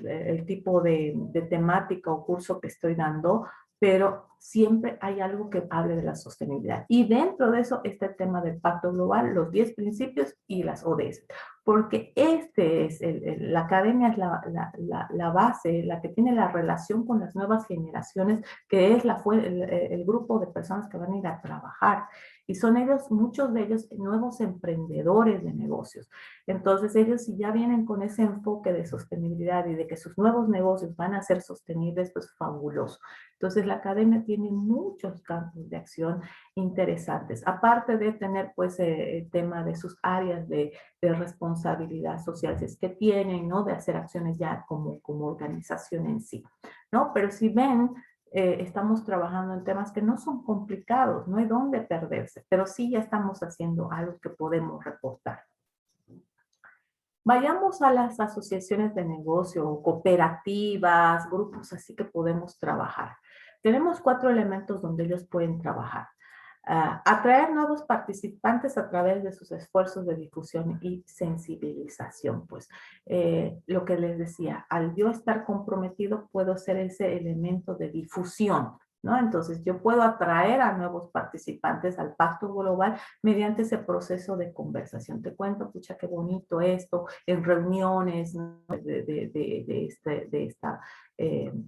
el tipo de temática o curso que estoy dando, pero siempre hay algo que hable de la sostenibilidad. Y dentro de eso está el tema del Pacto Global, los 10 principios y las ODS. Porque este es, la academia es la base, la que tiene la relación con las nuevas generaciones, que es el grupo de personas que van a ir a trabajar. Y son ellos, muchos de ellos, nuevos emprendedores de negocios. Entonces ellos si ya vienen con ese enfoque de sostenibilidad y de que sus nuevos negocios van a ser sostenibles, pues fabuloso. Entonces la academia tiene muchos campos de acción interesantes. Aparte de tener pues el tema de sus áreas de responsabilidad social, si es que tienen, ¿no? De hacer acciones ya como organización en sí, ¿no? Pero si ven, estamos trabajando en temas que no son complicados, no hay dónde perderse, pero sí ya estamos haciendo algo que podemos reportar. Vayamos a las asociaciones de negocio, cooperativas, grupos así que podemos trabajar. Tenemos 4 elementos donde ellos pueden trabajar. Atraer nuevos participantes a través de sus esfuerzos de difusión y sensibilización. Pues lo que les decía, al yo estar comprometido puedo ser ese elemento de difusión, ¿no? Entonces yo puedo atraer a nuevos participantes al Pacto Global mediante ese proceso de conversación. Te cuento, pucha, qué bonito esto, en reuniones, ¿no? de esta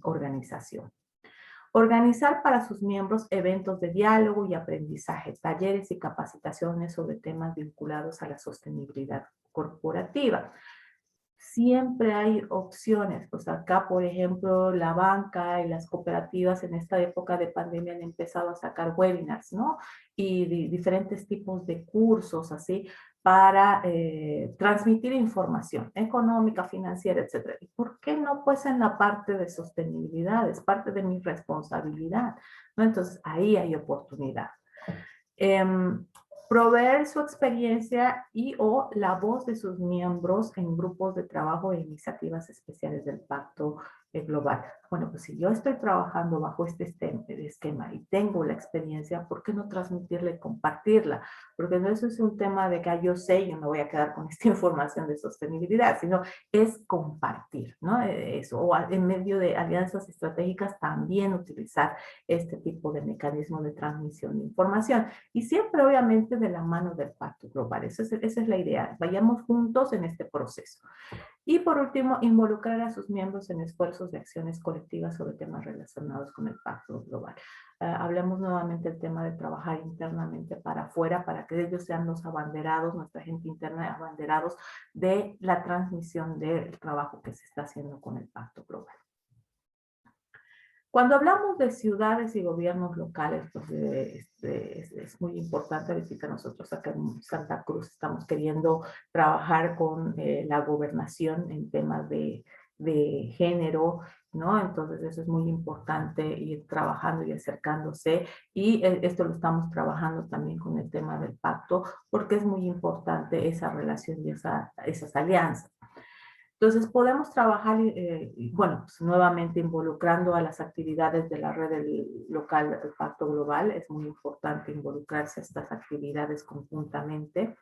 organización. Organizar para sus miembros eventos de diálogo y aprendizaje, talleres y capacitaciones sobre temas vinculados a la sostenibilidad corporativa. Siempre hay opciones, pues acá, por ejemplo, la banca y las cooperativas en esta época de pandemia han empezado a sacar webinars, ¿no? Y diferentes tipos de cursos, así, para transmitir información económica, financiera, etcétera. ¿Y por qué no? Pues en la parte de sostenibilidad, es parte de mi responsabilidad, ¿no? Entonces, ahí hay oportunidad. Proveer su experiencia y o la voz de sus miembros en grupos de trabajo e iniciativas especiales del Pacto Global. Bueno, pues si yo estoy trabajando bajo este esquema y tengo la experiencia, ¿por qué no transmitirla y compartirla? Porque no eso es un tema de que yo sé, yo me voy a quedar con esta información de sostenibilidad, sino es compartir, ¿no? Eso, o en medio de alianzas estratégicas también utilizar este tipo de mecanismo de transmisión de información. Y siempre, obviamente, de la mano del Pacto Global. Esa es la idea. Vayamos juntos en este proceso. Y por último, involucrar a sus miembros en esfuerzos de acciones colectivas sobre temas relacionados con el Pacto Global. Hablemos nuevamente del tema de trabajar internamente para afuera, para que ellos sean los abanderados, nuestra gente interna, abanderados de la transmisión del trabajo que se está haciendo con el Pacto Global. Cuando hablamos de ciudades y gobiernos locales, pues es muy importante. Ahorita nosotros acá en Santa Cruz estamos queriendo trabajar con la gobernación en temas de género, ¿no? Entonces eso es muy importante, ir trabajando y acercándose. Y esto lo estamos trabajando también con el tema del pacto, porque es muy importante esa relación y esas alianzas. Entonces podemos trabajar, bueno, pues nuevamente involucrando a las actividades de la red local del Pacto Global. Es muy importante involucrarse a estas actividades conjuntamente.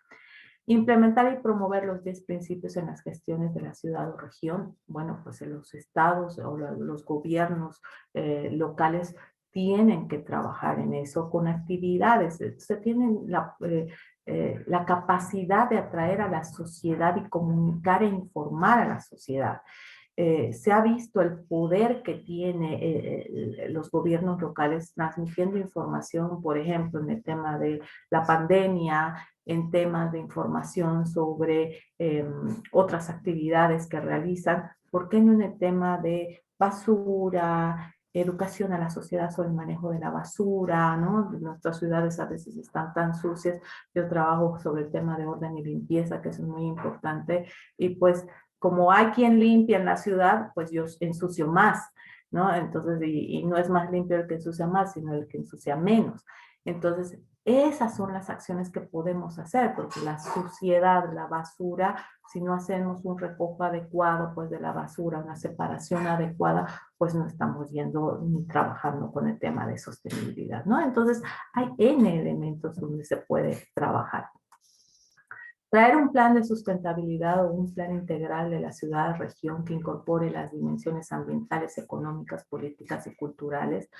Implementar y promover los 10 principios en las gestiones de la ciudad o región. Bueno, pues en los estados o los gobiernos locales tienen que trabajar en eso con actividades. Se tienen la capacidad de atraer a la sociedad y comunicar e informar a la sociedad. se ha visto el poder que tiene los gobiernos locales transmitiendo información, por ejemplo, en el tema de la pandemia, en temas de información sobre otras actividades que realizan. ¿Por qué no en el tema de basura, educación a la sociedad sobre el manejo de la basura, ¿no? Nuestras ciudades a veces están tan sucias. Yo trabajo sobre el tema de orden y limpieza, que es muy importante, y pues como hay quien limpia en la ciudad, pues yo ensucio más, ¿no? Entonces, y no es más limpio el que ensucia más, sino el que ensucia menos. Entonces, esas son las acciones que podemos hacer, porque la suciedad, la basura, si no hacemos un recojo adecuado pues, de la basura, una separación adecuada, pues no estamos yendo ni trabajando con el tema de sostenibilidad, ¿no? Entonces, hay N elementos donde se puede trabajar. Traer un plan de sustentabilidad o un plan integral de la ciudad-región que incorpore las dimensiones ambientales, económicas, políticas y culturales.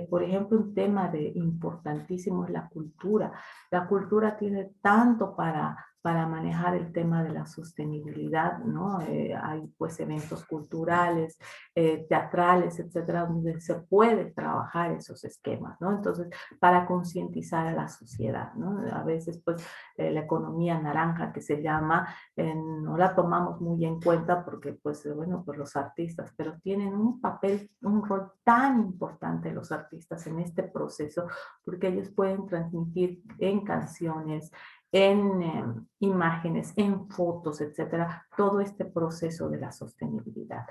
Por ejemplo, un tema importantísimo es la cultura. La cultura tiene tanto para manejar el tema de la sostenibilidad, ¿no? Hay pues eventos culturales, teatrales, etcétera, donde se puede trabajar esos esquemas, ¿no? Entonces, para concientizar a la sociedad, ¿no? A veces pues la economía naranja que se llama, no la tomamos muy en cuenta porque pues bueno, pues los artistas, pero tienen un papel, un rol tan importante los artistas en este proceso, porque ellos pueden transmitir en canciones, en imágenes, en fotos, etcétera, todo este proceso de la sostenibilidad.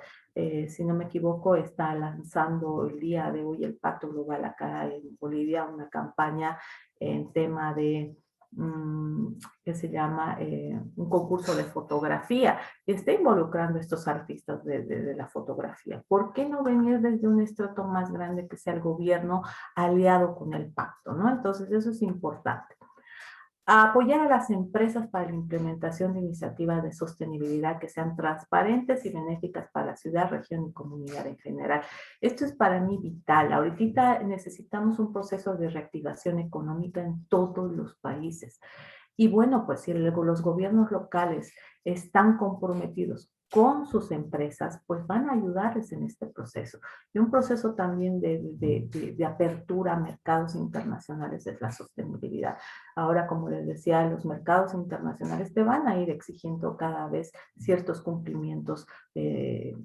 Si no me equivoco, está lanzando el día de hoy el Pacto Global acá en Bolivia, una campaña en tema de que se llama un concurso de fotografía, y está involucrando a estos artistas de la fotografía. ¿Por qué no venir desde un estrato más grande que sea el gobierno aliado con el pacto, ¿no? Entonces eso es importante. A apoyar a las empresas para la implementación de iniciativas de sostenibilidad que sean transparentes y benéficas para la ciudad, región y comunidad en general. Esto es para mí vital. Ahorita necesitamos un proceso de reactivación económica en todos los países. Y bueno, pues si los gobiernos locales están comprometidos con sus empresas, pues van a ayudarles en este proceso. Y un proceso también de apertura a mercados internacionales es la sostenibilidad. Ahora, como les decía, los mercados internacionales te van a ir exigiendo cada vez ciertos cumplimientos,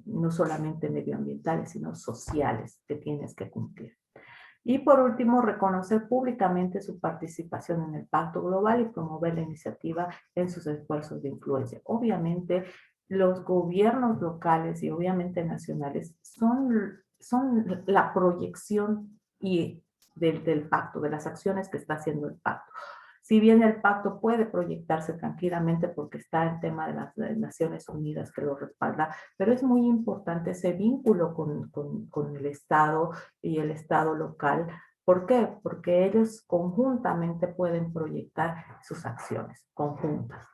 no solamente medioambientales, sino sociales que tienes que cumplir. Y por último, reconocer públicamente su participación en el Pacto Global y promover la iniciativa en sus esfuerzos de influencia. Obviamente, los gobiernos locales y obviamente nacionales son la proyección del pacto, de las acciones que está haciendo el pacto. Si bien el pacto puede proyectarse tranquilamente porque está el tema de las Naciones Unidas que lo respalda, pero es muy importante ese vínculo con el Estado y el Estado local. ¿Por qué? Porque ellos conjuntamente pueden proyectar sus acciones conjuntas.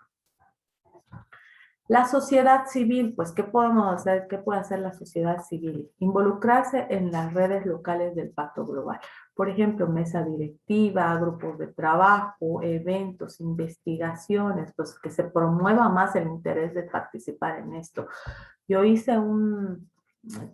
La sociedad civil, pues, ¿qué podemos hacer? ¿Qué puede hacer la sociedad civil? Involucrarse en las redes locales del Pacto Global. Por ejemplo, mesa directiva, grupos de trabajo, eventos, investigaciones, pues que se promueva más el interés de participar en esto. Yo hice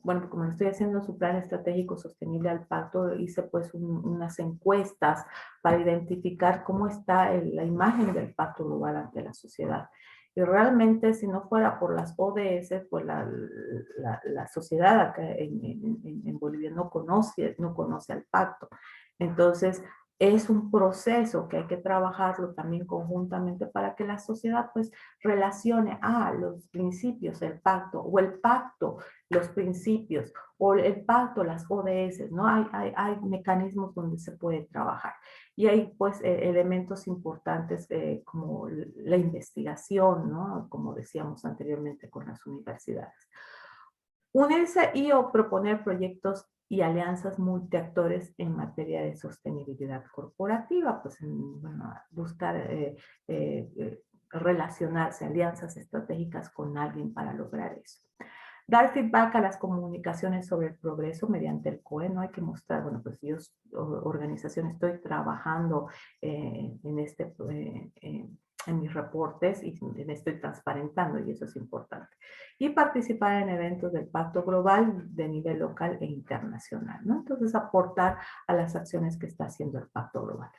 bueno, como estoy haciendo su plan estratégico sostenible al pacto, hice pues unas encuestas para identificar cómo está la imagen del Pacto Global ante la sociedad. Y realmente, si no fuera por las ODS, pues la sociedad acá en Bolivia no conoce al pacto. Entonces, es un proceso que hay que trabajarlo también conjuntamente para que la sociedad pues relacione los principios, el pacto, o el pacto, los principios, o el pacto, las ODS, ¿no? Hay mecanismos donde se puede trabajar. Y hay pues elementos importantes como la investigación, ¿no? Como decíamos anteriormente con las universidades. Unirse y o proponer proyectos y alianzas multiactores en materia de sostenibilidad corporativa, pues bueno, buscar relacionarse, alianzas estratégicas con alguien para lograr eso. Dar feedback a las comunicaciones sobre el progreso mediante el COE, ¿no? Hay que mostrar, bueno, pues yo, organización, estoy trabajando en este en mis reportes y me estoy transparentando y eso es importante. Y participar en eventos del Pacto Global de nivel local e internacional, ¿no? Entonces aportar a las acciones que está haciendo el Pacto Global.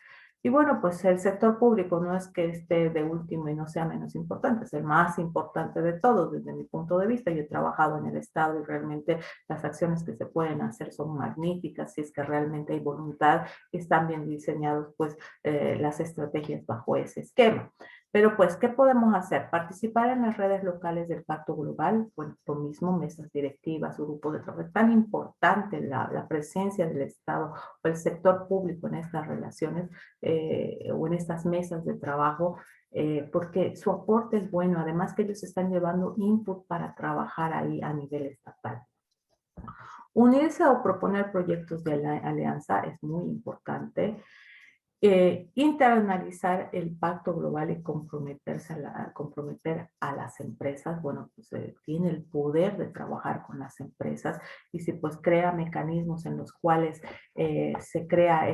Y bueno, pues el sector público no es que esté de último y no sea menos importante, es el más importante de todos desde mi punto de vista. Yo he trabajado en el Estado y realmente las acciones que se pueden hacer son magníficas si es que realmente hay voluntad y están bien diseñados pues las estrategias bajo ese esquema. Pero pues, ¿qué podemos hacer? Participar en las redes locales del Pacto Global, bueno, lo mismo, mesas directivas, grupos de trabajo. Es tan importante la presencia del Estado o el sector público en estas relaciones o en estas mesas de trabajo, porque su aporte es bueno, además que ellos están llevando input para trabajar ahí a nivel estatal. Unirse o proponer proyectos de la alianza es muy importante. Internalizar el pacto global y comprometer a las empresas, bueno, pues tiene el poder de trabajar con las empresas y si pues crea mecanismos en los cuales se crea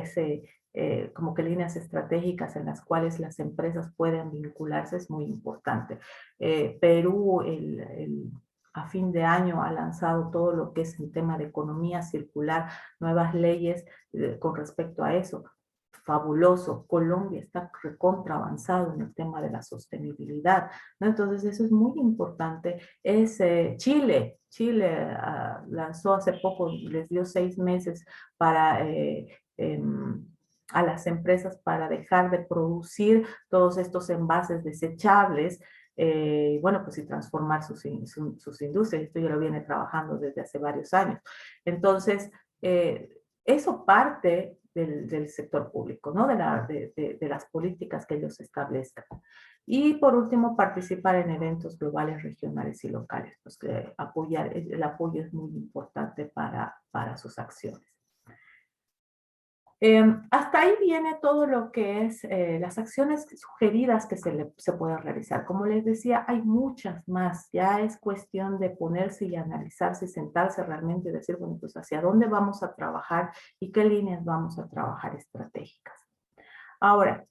como que líneas estratégicas en las cuales las empresas pueden vincularse es muy importante. Perú, a fin de año ha lanzado todo lo que es el tema de economía circular, nuevas leyes con respecto a eso. Fabuloso. Colombia está recontra avanzado en el tema de la sostenibilidad, ¿no? Entonces eso es muy importante. Chile lanzó hace poco, les dio 6 meses para a las empresas para dejar de producir todos estos envases desechables bueno, pues y transformar sus industrias. Esto ya lo viene trabajando desde hace varios años. Entonces, eso parte del sector público, ¿no? De las políticas que ellos establezcan. Y por último, participar en eventos globales, regionales y locales, pues que el apoyo es muy importante para sus acciones. Hasta ahí viene todo lo que es las acciones sugeridas que se pueden realizar. Como les decía, hay muchas más. Ya es cuestión de ponerse y analizarse, sentarse realmente y decir, bueno, pues hacia dónde vamos a trabajar y qué líneas vamos a trabajar estratégicas. Ahora,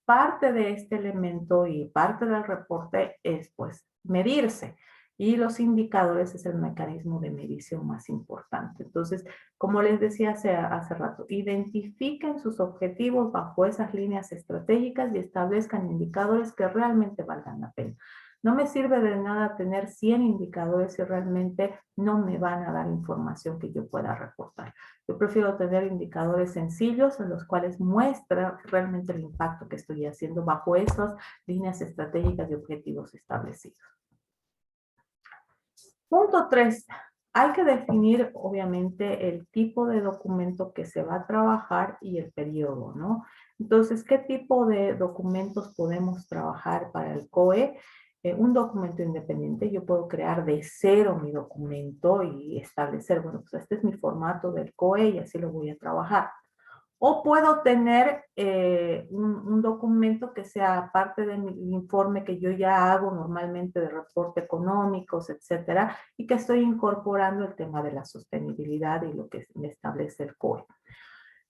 parte de este elemento y parte del reporte es pues medirse. Y los indicadores es el mecanismo de medición más importante. Entonces, como les decía hace rato, identifiquen sus objetivos bajo esas líneas estratégicas y establezcan indicadores que realmente valgan la pena. No me sirve de nada tener 100 indicadores si realmente no me van a dar información que yo pueda reportar. Yo prefiero tener indicadores sencillos en los cuales muestra realmente el impacto que estoy haciendo bajo esas líneas estratégicas y objetivos establecidos. Punto 3. Hay que definir, obviamente, el tipo de documento que se va a trabajar y el periodo, ¿no? Entonces, ¿qué tipo de documentos podemos trabajar para el COE? Un documento independiente, yo puedo crear de cero mi documento y establecer, bueno, pues este es mi formato del COE y así lo voy a trabajar. O puedo tener un documento que sea parte de mi informe que yo ya hago normalmente de reporte económicos, etcétera, y que estoy incorporando el tema de la sostenibilidad y lo que me establece el COE.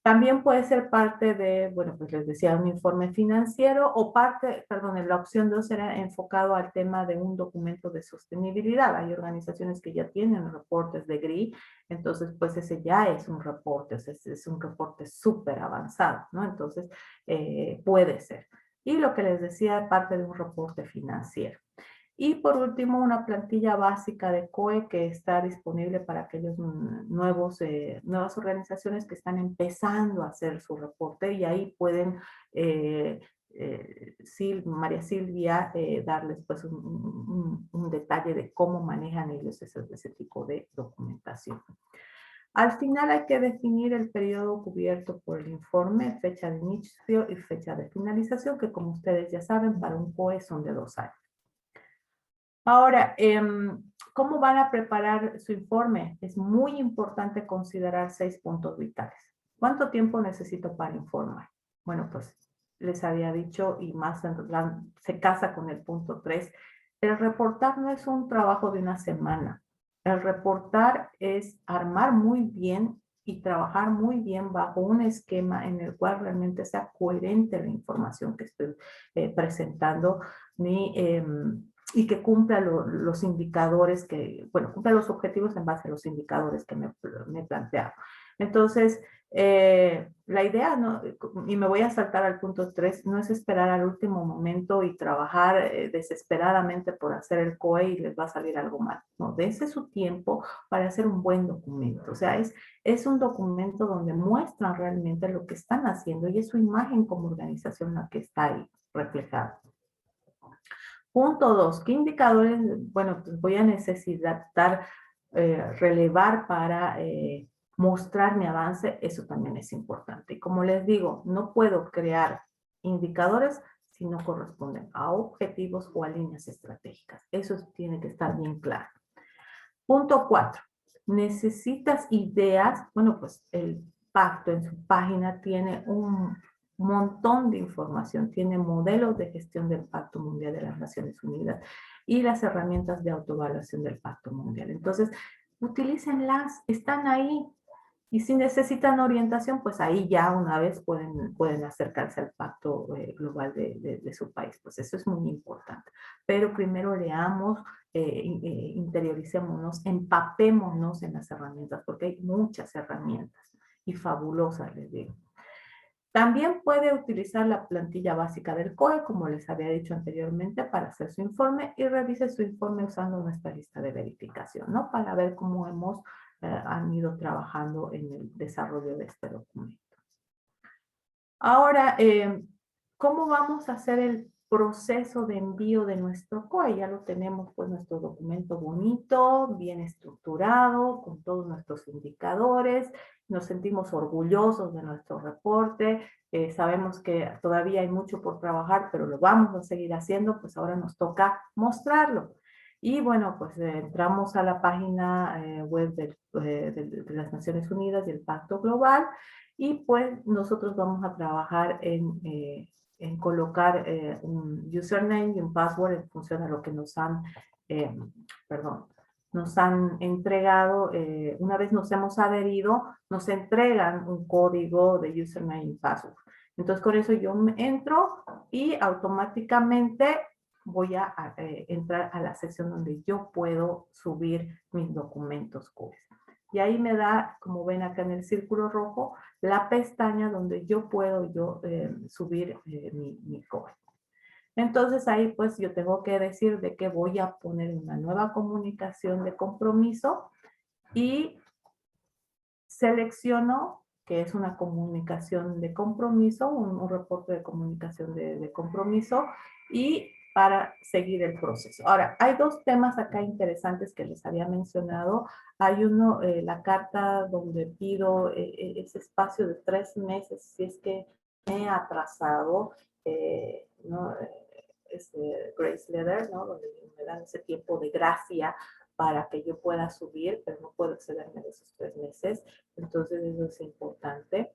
También puede ser parte de, bueno, pues les decía, un informe financiero o parte, perdón, la opción 2 era enfocado al tema de un documento de sostenibilidad. Hay organizaciones que ya tienen reportes de GRI, entonces pues ese ya es un reporte, es un reporte súper avanzado, ¿no? Entonces puede ser. Y lo que les decía, parte de un reporte financiero. Y por último, una plantilla básica de COE que está disponible para aquellos nuevas organizaciones que están empezando a hacer su reporte y ahí pueden, María Silvia, darles pues un detalle de cómo manejan ellos ese tipo de documentación. Al final hay que definir el periodo cubierto por el informe, fecha de inicio y fecha de finalización, que como ustedes ya saben, para un COE son de 2 años. Ahora, ¿cómo van a preparar su informe? Es muy importante considerar 6 puntos vitales. ¿Cuánto tiempo necesito para informar? Bueno, pues les había dicho y más se casa con el punto 3. El reportar no es un trabajo de una semana. El reportar es armar muy bien y trabajar muy bien bajo un esquema en el cual realmente sea coherente la información que estoy presentando y que cumpla los indicadores cumpla los objetivos en base a los indicadores que me he planteado. Entonces, la idea, ¿no? Y me voy a saltar al punto 3, no es esperar al último momento y trabajar desesperadamente por hacer el COE y les va a salir algo mal. No, dense su tiempo para hacer un buen documento. O sea, es un documento donde muestran realmente lo que están haciendo y es su imagen como organización la que está ahí reflejada. Punto 2, ¿qué indicadores, bueno, pues voy a necesitar relevar para mostrar mi avance? Eso también es importante. Y como les digo, no puedo crear indicadores si no corresponden a objetivos o a líneas estratégicas. Eso tiene que estar bien claro. Punto 4, necesitas ideas. Bueno, pues el pacto en su página tiene un montón de información, tiene modelos de gestión del Pacto Mundial de las Naciones Unidas y las herramientas de autoevaluación del Pacto Mundial. Entonces, utilícenlas, están ahí. Y si necesitan orientación, pues ahí ya una vez pueden acercarse al pacto global de su país. Pues eso es muy importante. Pero primero leamos, interioricémonos, empapémonos en las herramientas, porque hay muchas herramientas y fabulosas, les digo. También puede utilizar la plantilla básica del COE, como les había dicho anteriormente, para hacer su informe y revise su informe usando nuestra lista de verificación, ¿no? Para ver cómo han ido trabajando en el desarrollo de este documento. Ahora, ¿cómo vamos a hacer el proceso de envío de nuestro COE? Ya lo tenemos, pues, nuestro documento bonito, bien estructurado, con todos nuestros indicadores. Nos sentimos orgullosos de nuestro reporte. Sabemos que todavía hay mucho por trabajar, pero lo vamos a seguir haciendo, pues ahora nos toca mostrarlo. Y bueno, pues entramos a la página web de las Naciones Unidas y el Pacto Global, y pues nosotros vamos a trabajar en colocar un username y un password en función a lo que nos han entregado. Una vez nos hemos adherido, nos entregan un código de username y password. Entonces con eso yo entro y automáticamente voy a entrar a la sección donde yo puedo subir mis documentos COE. Y ahí me da, como ven acá en el círculo rojo, la pestaña donde yo puedo subir mi COE. Entonces ahí pues yo tengo que decir de que voy a poner una nueva comunicación de compromiso y selecciono que es una comunicación de compromiso, un reporte de comunicación de compromiso, y para seguir el proceso. Ahora, hay dos temas acá interesantes que les había mencionado. Hay uno, la carta donde pido ese espacio de 3 meses si es que me he atrasado, ¿no? Grace Letter, ¿no? Donde me dan ese tiempo de gracia para que yo pueda subir, pero no puedo excederme de esos 3 meses. Entonces eso es importante.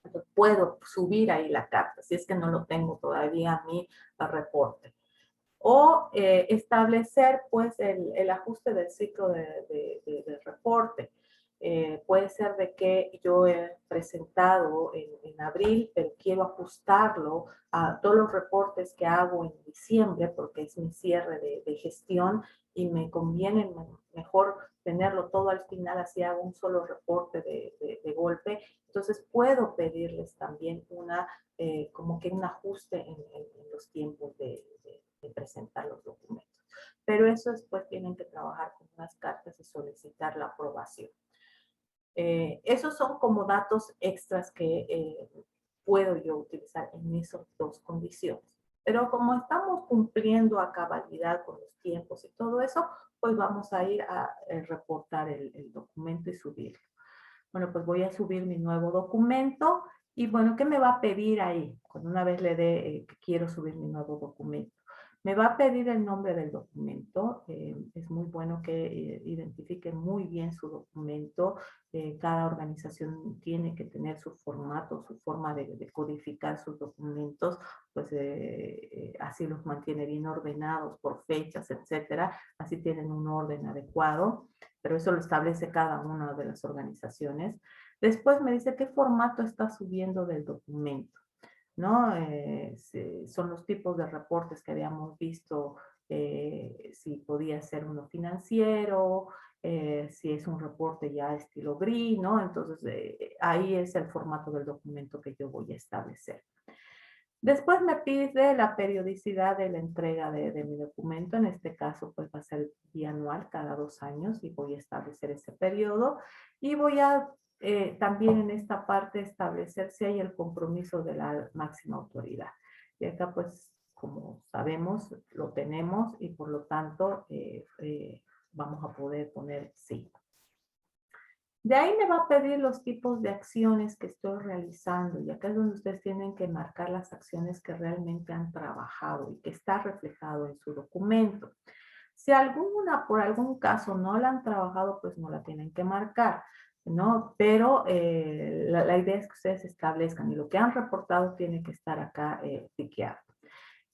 Entonces, puedo subir ahí la carta, si es que no lo tengo todavía mi reporte. O establecer pues el ajuste del ciclo de reporte. Puede ser de que yo he presentado en abril, pero quiero ajustarlo a todos los reportes que hago en diciembre, porque es mi cierre de gestión y me conviene mejor tenerlo todo al final, así hago un solo reporte de golpe. Entonces puedo pedirles también como que un ajuste en los tiempos de presentar los documentos. Pero eso después tienen que trabajar con unas cartas y solicitar la aprobación. Esos son como datos extras que puedo yo utilizar en esas dos condiciones. Pero como estamos cumpliendo a cabalidad con los tiempos y todo eso, pues vamos a ir a reportar el documento y subirlo. Bueno, pues voy a subir mi nuevo documento y bueno, ¿qué me va a pedir ahí? Cuando una vez le dé que quiero subir mi nuevo documento. Me va a pedir el nombre del documento. Es muy bueno que identifiquen muy bien su documento. Cada organización tiene que tener su formato, su forma de codificar sus documentos, pues así los mantiene bien ordenados por fechas, etcétera. Así tienen un orden adecuado, pero eso lo establece cada una de las organizaciones. Después me dice qué formato está subiendo del documento, ¿no? Son los tipos de reportes que habíamos visto, si podía ser uno financiero, si es un reporte ya estilo gris, ¿no? Entonces, ahí es el formato del documento que yo voy a establecer. Después me pide la periodicidad de la entrega de mi documento. En este caso, pues va a ser bianual, cada 2 años, y voy a establecer ese periodo. Y voy a también en esta parte establecer si hay el compromiso de la máxima autoridad. Y acá, pues, como sabemos, lo tenemos y por lo tanto vamos a poder poner sí. De ahí me va a pedir los tipos de acciones que estoy realizando, y acá es donde ustedes tienen que marcar las acciones que realmente han trabajado y que está reflejado en su documento. Si alguna, por algún caso, no la han trabajado, pues no la tienen que marcar, ¿no? Pero la idea es que ustedes establezcan, y lo que han reportado tiene que estar acá tiqueado.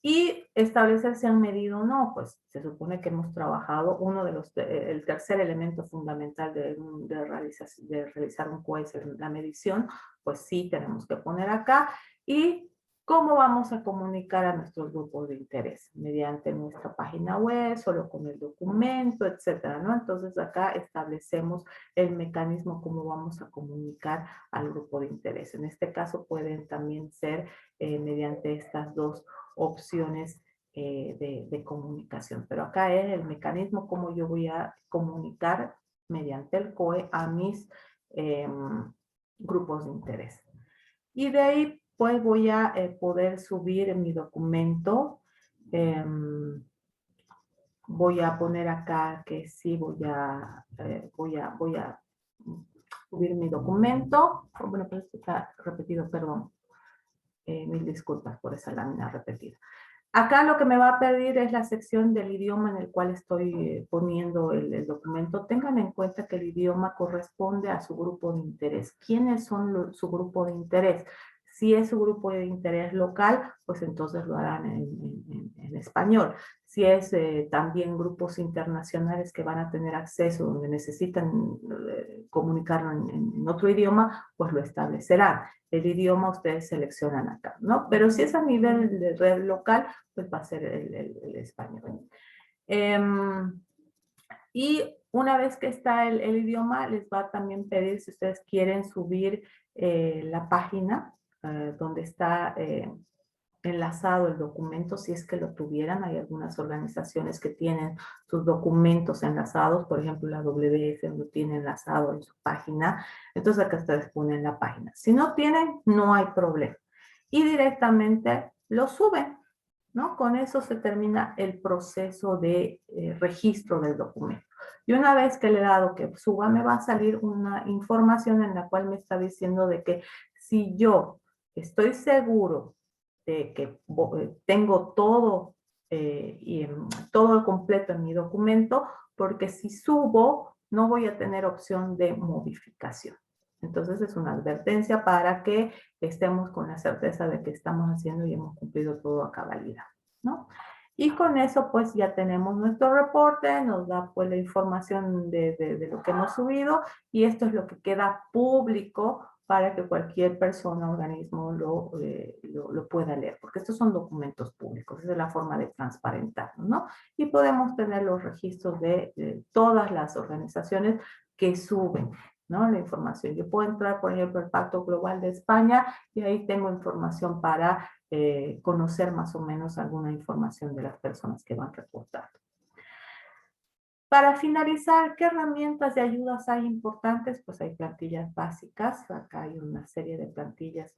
Y establecer si han medido o no, pues se supone que hemos trabajado, el tercer elemento fundamental de realizar un QA es la medición, pues sí tenemos que poner acá. Y cómo vamos a comunicar a nuestros grupos de interés, mediante nuestra página web, solo con el documento, etcétera, ¿no? Entonces acá establecemos el mecanismo cómo vamos a comunicar al grupo de interés. En este caso pueden también ser mediante estas dos opciones de comunicación. Pero acá es el mecanismo como yo voy a comunicar mediante el COE a mis grupos de interés. Y de ahí pues voy a poder subir en mi documento. Voy a poner acá que sí voy a subir mi documento. Oh, bueno, pero esto está repetido, perdón. Mil disculpas por esa lámina repetida. Acá lo que me va a pedir es la sección del idioma en el cual estoy poniendo el documento. Tengan en cuenta que el idioma corresponde a su grupo de interés. ¿Quiénes son su grupo de interés? Si es su grupo de interés local, pues entonces lo harán en español. Si es también grupos internacionales que van a tener acceso, donde necesitan comunicarlo en otro idioma, pues lo establecerán. El idioma ustedes seleccionan acá, ¿no? Pero si es a nivel de red local, pues va a ser el español. Y una vez que está el idioma, les va a también pedir si ustedes quieren subir la página donde está enlazado el documento, si es que lo tuvieran. Hay algunas organizaciones que tienen sus documentos enlazados, por ejemplo la WF lo tiene enlazado en su página, entonces acá ustedes ponen la página. Si no tienen, no hay problema. Y directamente lo suben, ¿no? Con eso se termina el proceso de registro del documento. Y una vez que le he dado que suba, me va a salir una información en la cual me está diciendo de que si yo estoy seguro de que tengo todo todo completo en mi documento, porque si subo no voy a tener opción de modificación. Entonces es una advertencia para que estemos con la certeza de que estamos haciendo y hemos cumplido todo a cabalidad, ¿no? Y con eso pues ya tenemos nuestro reporte, nos da pues la información de lo que hemos subido, y esto es lo que queda público para que cualquier persona o organismo lo pueda leer, porque estos son documentos públicos, esa es la forma de transparentarnos, ¿no? Y podemos tener los registros de todas las organizaciones que suben, ¿no? La información. Yo puedo entrar, por ejemplo, al Pacto Global de España, y ahí tengo información para conocer más o menos alguna información de las personas que van reportando. Para finalizar, ¿qué herramientas de ayudas hay importantes? Pues hay plantillas básicas, acá hay una serie de plantillas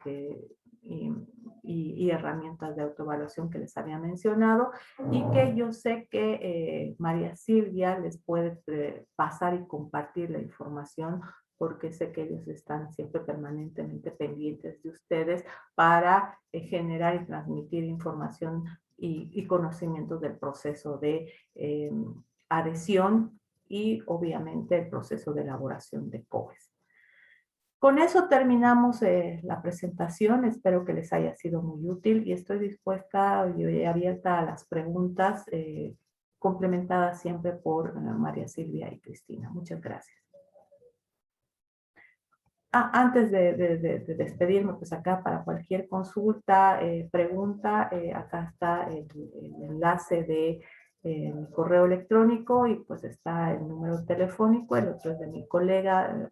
y herramientas de autoevaluación que les había mencionado, y que yo sé que María Silvia les puede pasar y compartir la información, porque sé que ellos están siempre permanentemente pendientes de ustedes para generar y transmitir información y conocimientos del proceso de adhesión y obviamente el proceso de elaboración de COEs. Con eso terminamos la presentación. Espero que les haya sido muy útil y estoy dispuesta y abierta a las preguntas complementadas siempre por María Silvia y Cristina. Muchas gracias. Antes de despedirme, pues acá para cualquier consulta, pregunta, acá está el enlace de mi correo electrónico y pues está el número telefónico, el otro es de mi colega,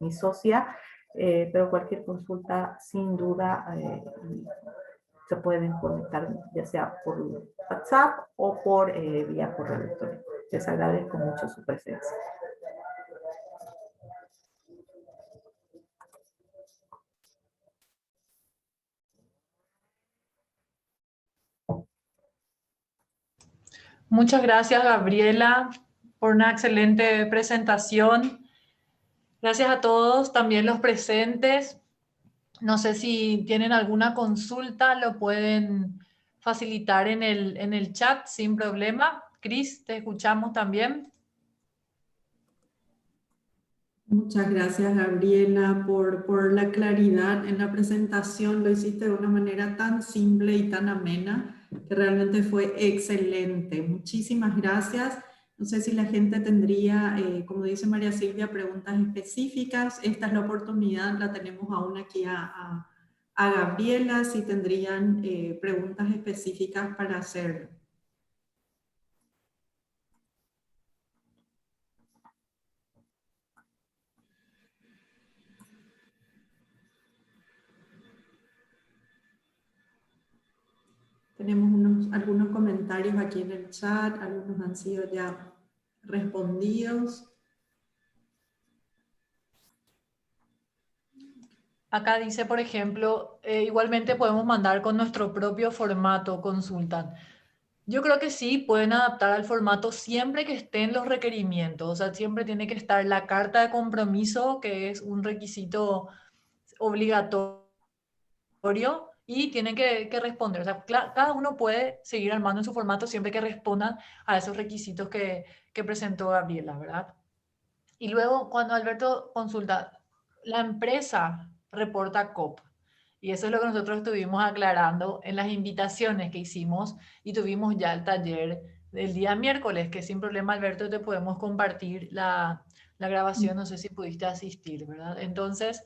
mi socia, pero cualquier consulta sin duda se pueden conectar ya sea por WhatsApp o por vía correo electrónico. Les agradezco mucho su presencia. Muchas gracias, Gabriela, por una excelente presentación. Gracias a todos, también los presentes. No sé si tienen alguna consulta, lo pueden facilitar en el chat sin problema. Cris, te escuchamos también. Muchas gracias, Gabriela, por la claridad en la presentación. Lo hiciste de una manera tan simple y tan amena que realmente fue excelente. Muchísimas gracias. No sé si la gente tendría, como dice María Silvia, preguntas específicas. Esta es la oportunidad, la tenemos aún aquí a Gabriela, si tendrían preguntas específicas para hacerlo. Tenemos algunos comentarios aquí en el chat, algunos han sido ya respondidos. Acá dice, por ejemplo, igualmente podemos mandar con nuestro propio formato, consultan. Yo creo que sí, pueden adaptar al formato siempre que estén los requerimientos. O sea, siempre tiene que estar la carta de compromiso, que es un requisito obligatorio, y tienen que responder. O sea, cada uno puede seguir armando en su formato siempre que respondan a esos requisitos que presentó Gabriela, ¿verdad? Y luego, cuando Alberto consulta, la empresa reporta COP. Y eso es lo que nosotros estuvimos aclarando en las invitaciones que hicimos y tuvimos ya el taller del día miércoles, que sin problema, Alberto, te podemos compartir la grabación, no sé si pudiste asistir, ¿verdad? Entonces,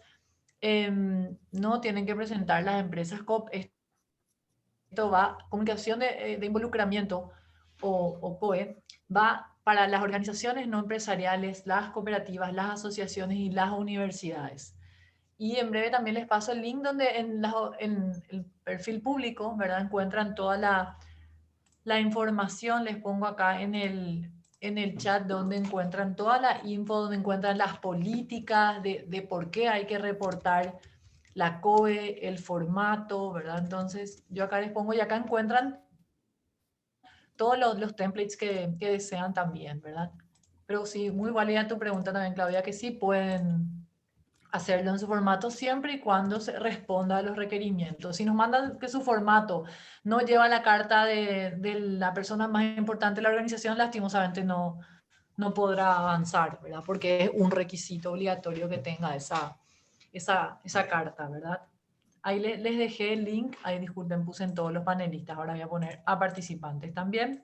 no tienen que presentar las empresas COP. Esto va, comunicación de involucramiento o COE, va para las organizaciones no empresariales, las cooperativas, las asociaciones y las universidades. Y en breve también les paso el link donde en el perfil público, ¿verdad? Encuentran toda la información, les pongo acá en el chat donde encuentran toda la info, donde encuentran las políticas de por qué hay que reportar la COE, el formato, ¿verdad? Entonces yo acá les pongo y acá encuentran todos los templates que desean también, ¿verdad? Pero sí, muy válida tu pregunta también, Claudia, que sí pueden hacerlo en su formato siempre y cuando se responda a los requerimientos. Si nos mandan que su formato no lleva la carta de la persona más importante de la organización, lastimosamente no podrá avanzar, ¿verdad? Porque es un requisito obligatorio que tenga esa carta, ¿verdad? Ahí les dejé el link, ahí disculpen, puse en todos los panelistas, ahora voy a poner a participantes también.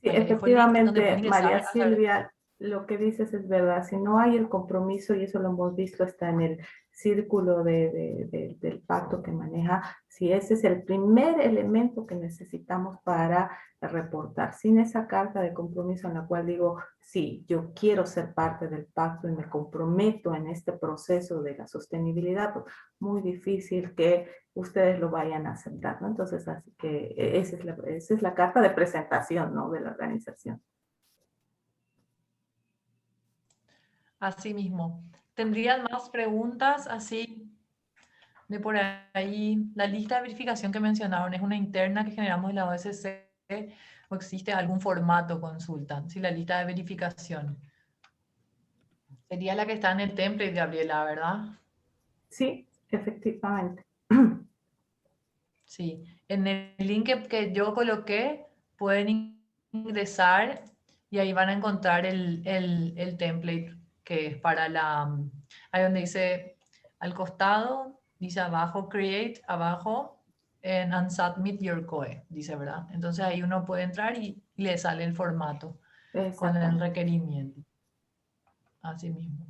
Sí, Ahí les dejo el link donde pueden efectivamente, ingresar María a hacer. Silvia, lo que dices es verdad. Si no hay el compromiso, y eso lo hemos visto hasta en el círculo del pacto que maneja, si ese es el primer elemento que necesitamos para reportar, sin esa carta de compromiso en la cual digo, sí, yo quiero ser parte del pacto y me comprometo en este proceso de la sostenibilidad, pues muy difícil que ustedes lo vayan a aceptar, ¿no? Entonces, así que esa es la carta de presentación, ¿no? De la organización. Así mismo. ¿Tendrían más preguntas así de por ahí? La lista de verificación que mencionaron es una interna que generamos en la OSC o existe algún formato, consultan? Sí, la lista de verificación. Sería la que está en el template, Gabriela, ¿verdad? Sí, efectivamente. Sí. En el link que yo coloqué pueden ingresar y ahí van a encontrar el template que es para ahí donde dice al costado, dice abajo create, abajo and submit your COE, dice, ¿verdad? Entonces ahí uno puede entrar y le sale el formato con el Exactamente. requerimiento. Así mismo.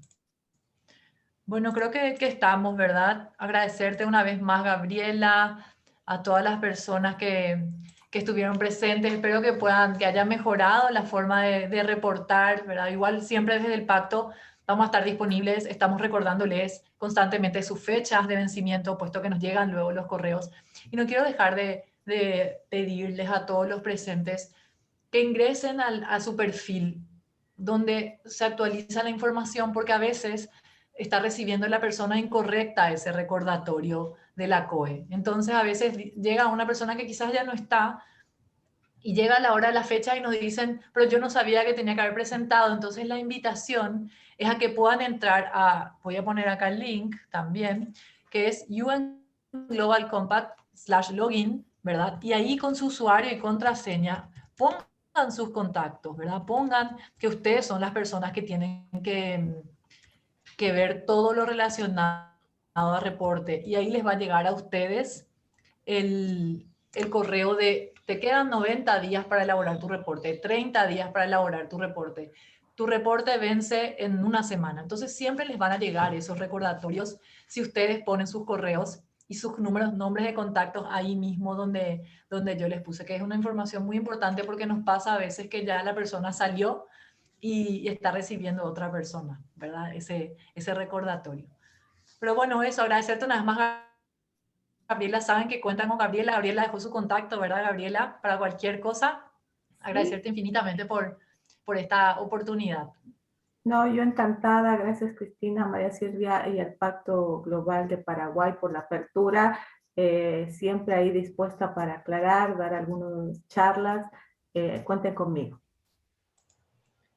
Bueno, creo que estamos, ¿verdad? Agradecerte una vez más, Gabriela, a todas las personas que estuvieron presentes. Espero que puedan, que hayan mejorado la forma de reportar, ¿verdad? Igual siempre desde el pacto vamos a estar disponibles, estamos recordándoles constantemente sus fechas de vencimiento, puesto que nos llegan luego los correos. Y no quiero dejar de pedirles a todos los presentes que ingresen a su perfil, donde se actualiza la información, porque a veces está recibiendo la persona incorrecta ese recordatorio de la COE. Entonces a veces llega una persona que quizás ya no está y llega a la hora de la fecha y nos dicen, pero yo no sabía que tenía que haber presentado. Entonces la invitación es a que puedan entrar a, voy a poner acá el link también, que es UN Global Compact/login, ¿verdad? Y ahí con su usuario y contraseña pongan sus contactos, ¿verdad? Pongan que ustedes son las personas que tienen que ver todo lo relacionado a reporte y ahí les va a llegar a ustedes el correo de te quedan 90 días para elaborar tu reporte, 30 días para elaborar tu reporte. Tu reporte vence en una semana. Entonces siempre les van a llegar esos recordatorios si ustedes ponen sus correos y sus números, nombres de contactos ahí mismo donde yo les puse, que es una información muy importante porque nos pasa a veces que ya la persona salió y está recibiendo otra persona, ¿verdad? Ese recordatorio. Pero bueno, eso, agradecerte una vez más, Gabriela. Saben que cuentan con Gabriela. Gabriela dejó su contacto, ¿verdad, Gabriela? Para cualquier cosa, Sí. agradecerte infinitamente por esta oportunidad. No, yo encantada, gracias Cristina, María Silvia y el Pacto Global de Paraguay por la apertura, siempre ahí dispuesta para aclarar, dar algunas charlas, cuenten conmigo.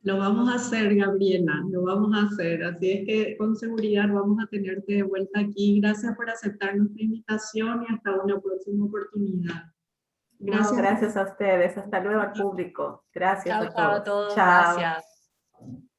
Lo vamos a hacer, Gabriela, lo vamos a hacer. Así es que con seguridad vamos a tenerte de vuelta aquí. Gracias por aceptar nuestra invitación y hasta una próxima oportunidad. No, Gracias. gracias a ustedes, hasta luego al público, gracias Chao, a chao a todos, todos. chao. Gracias.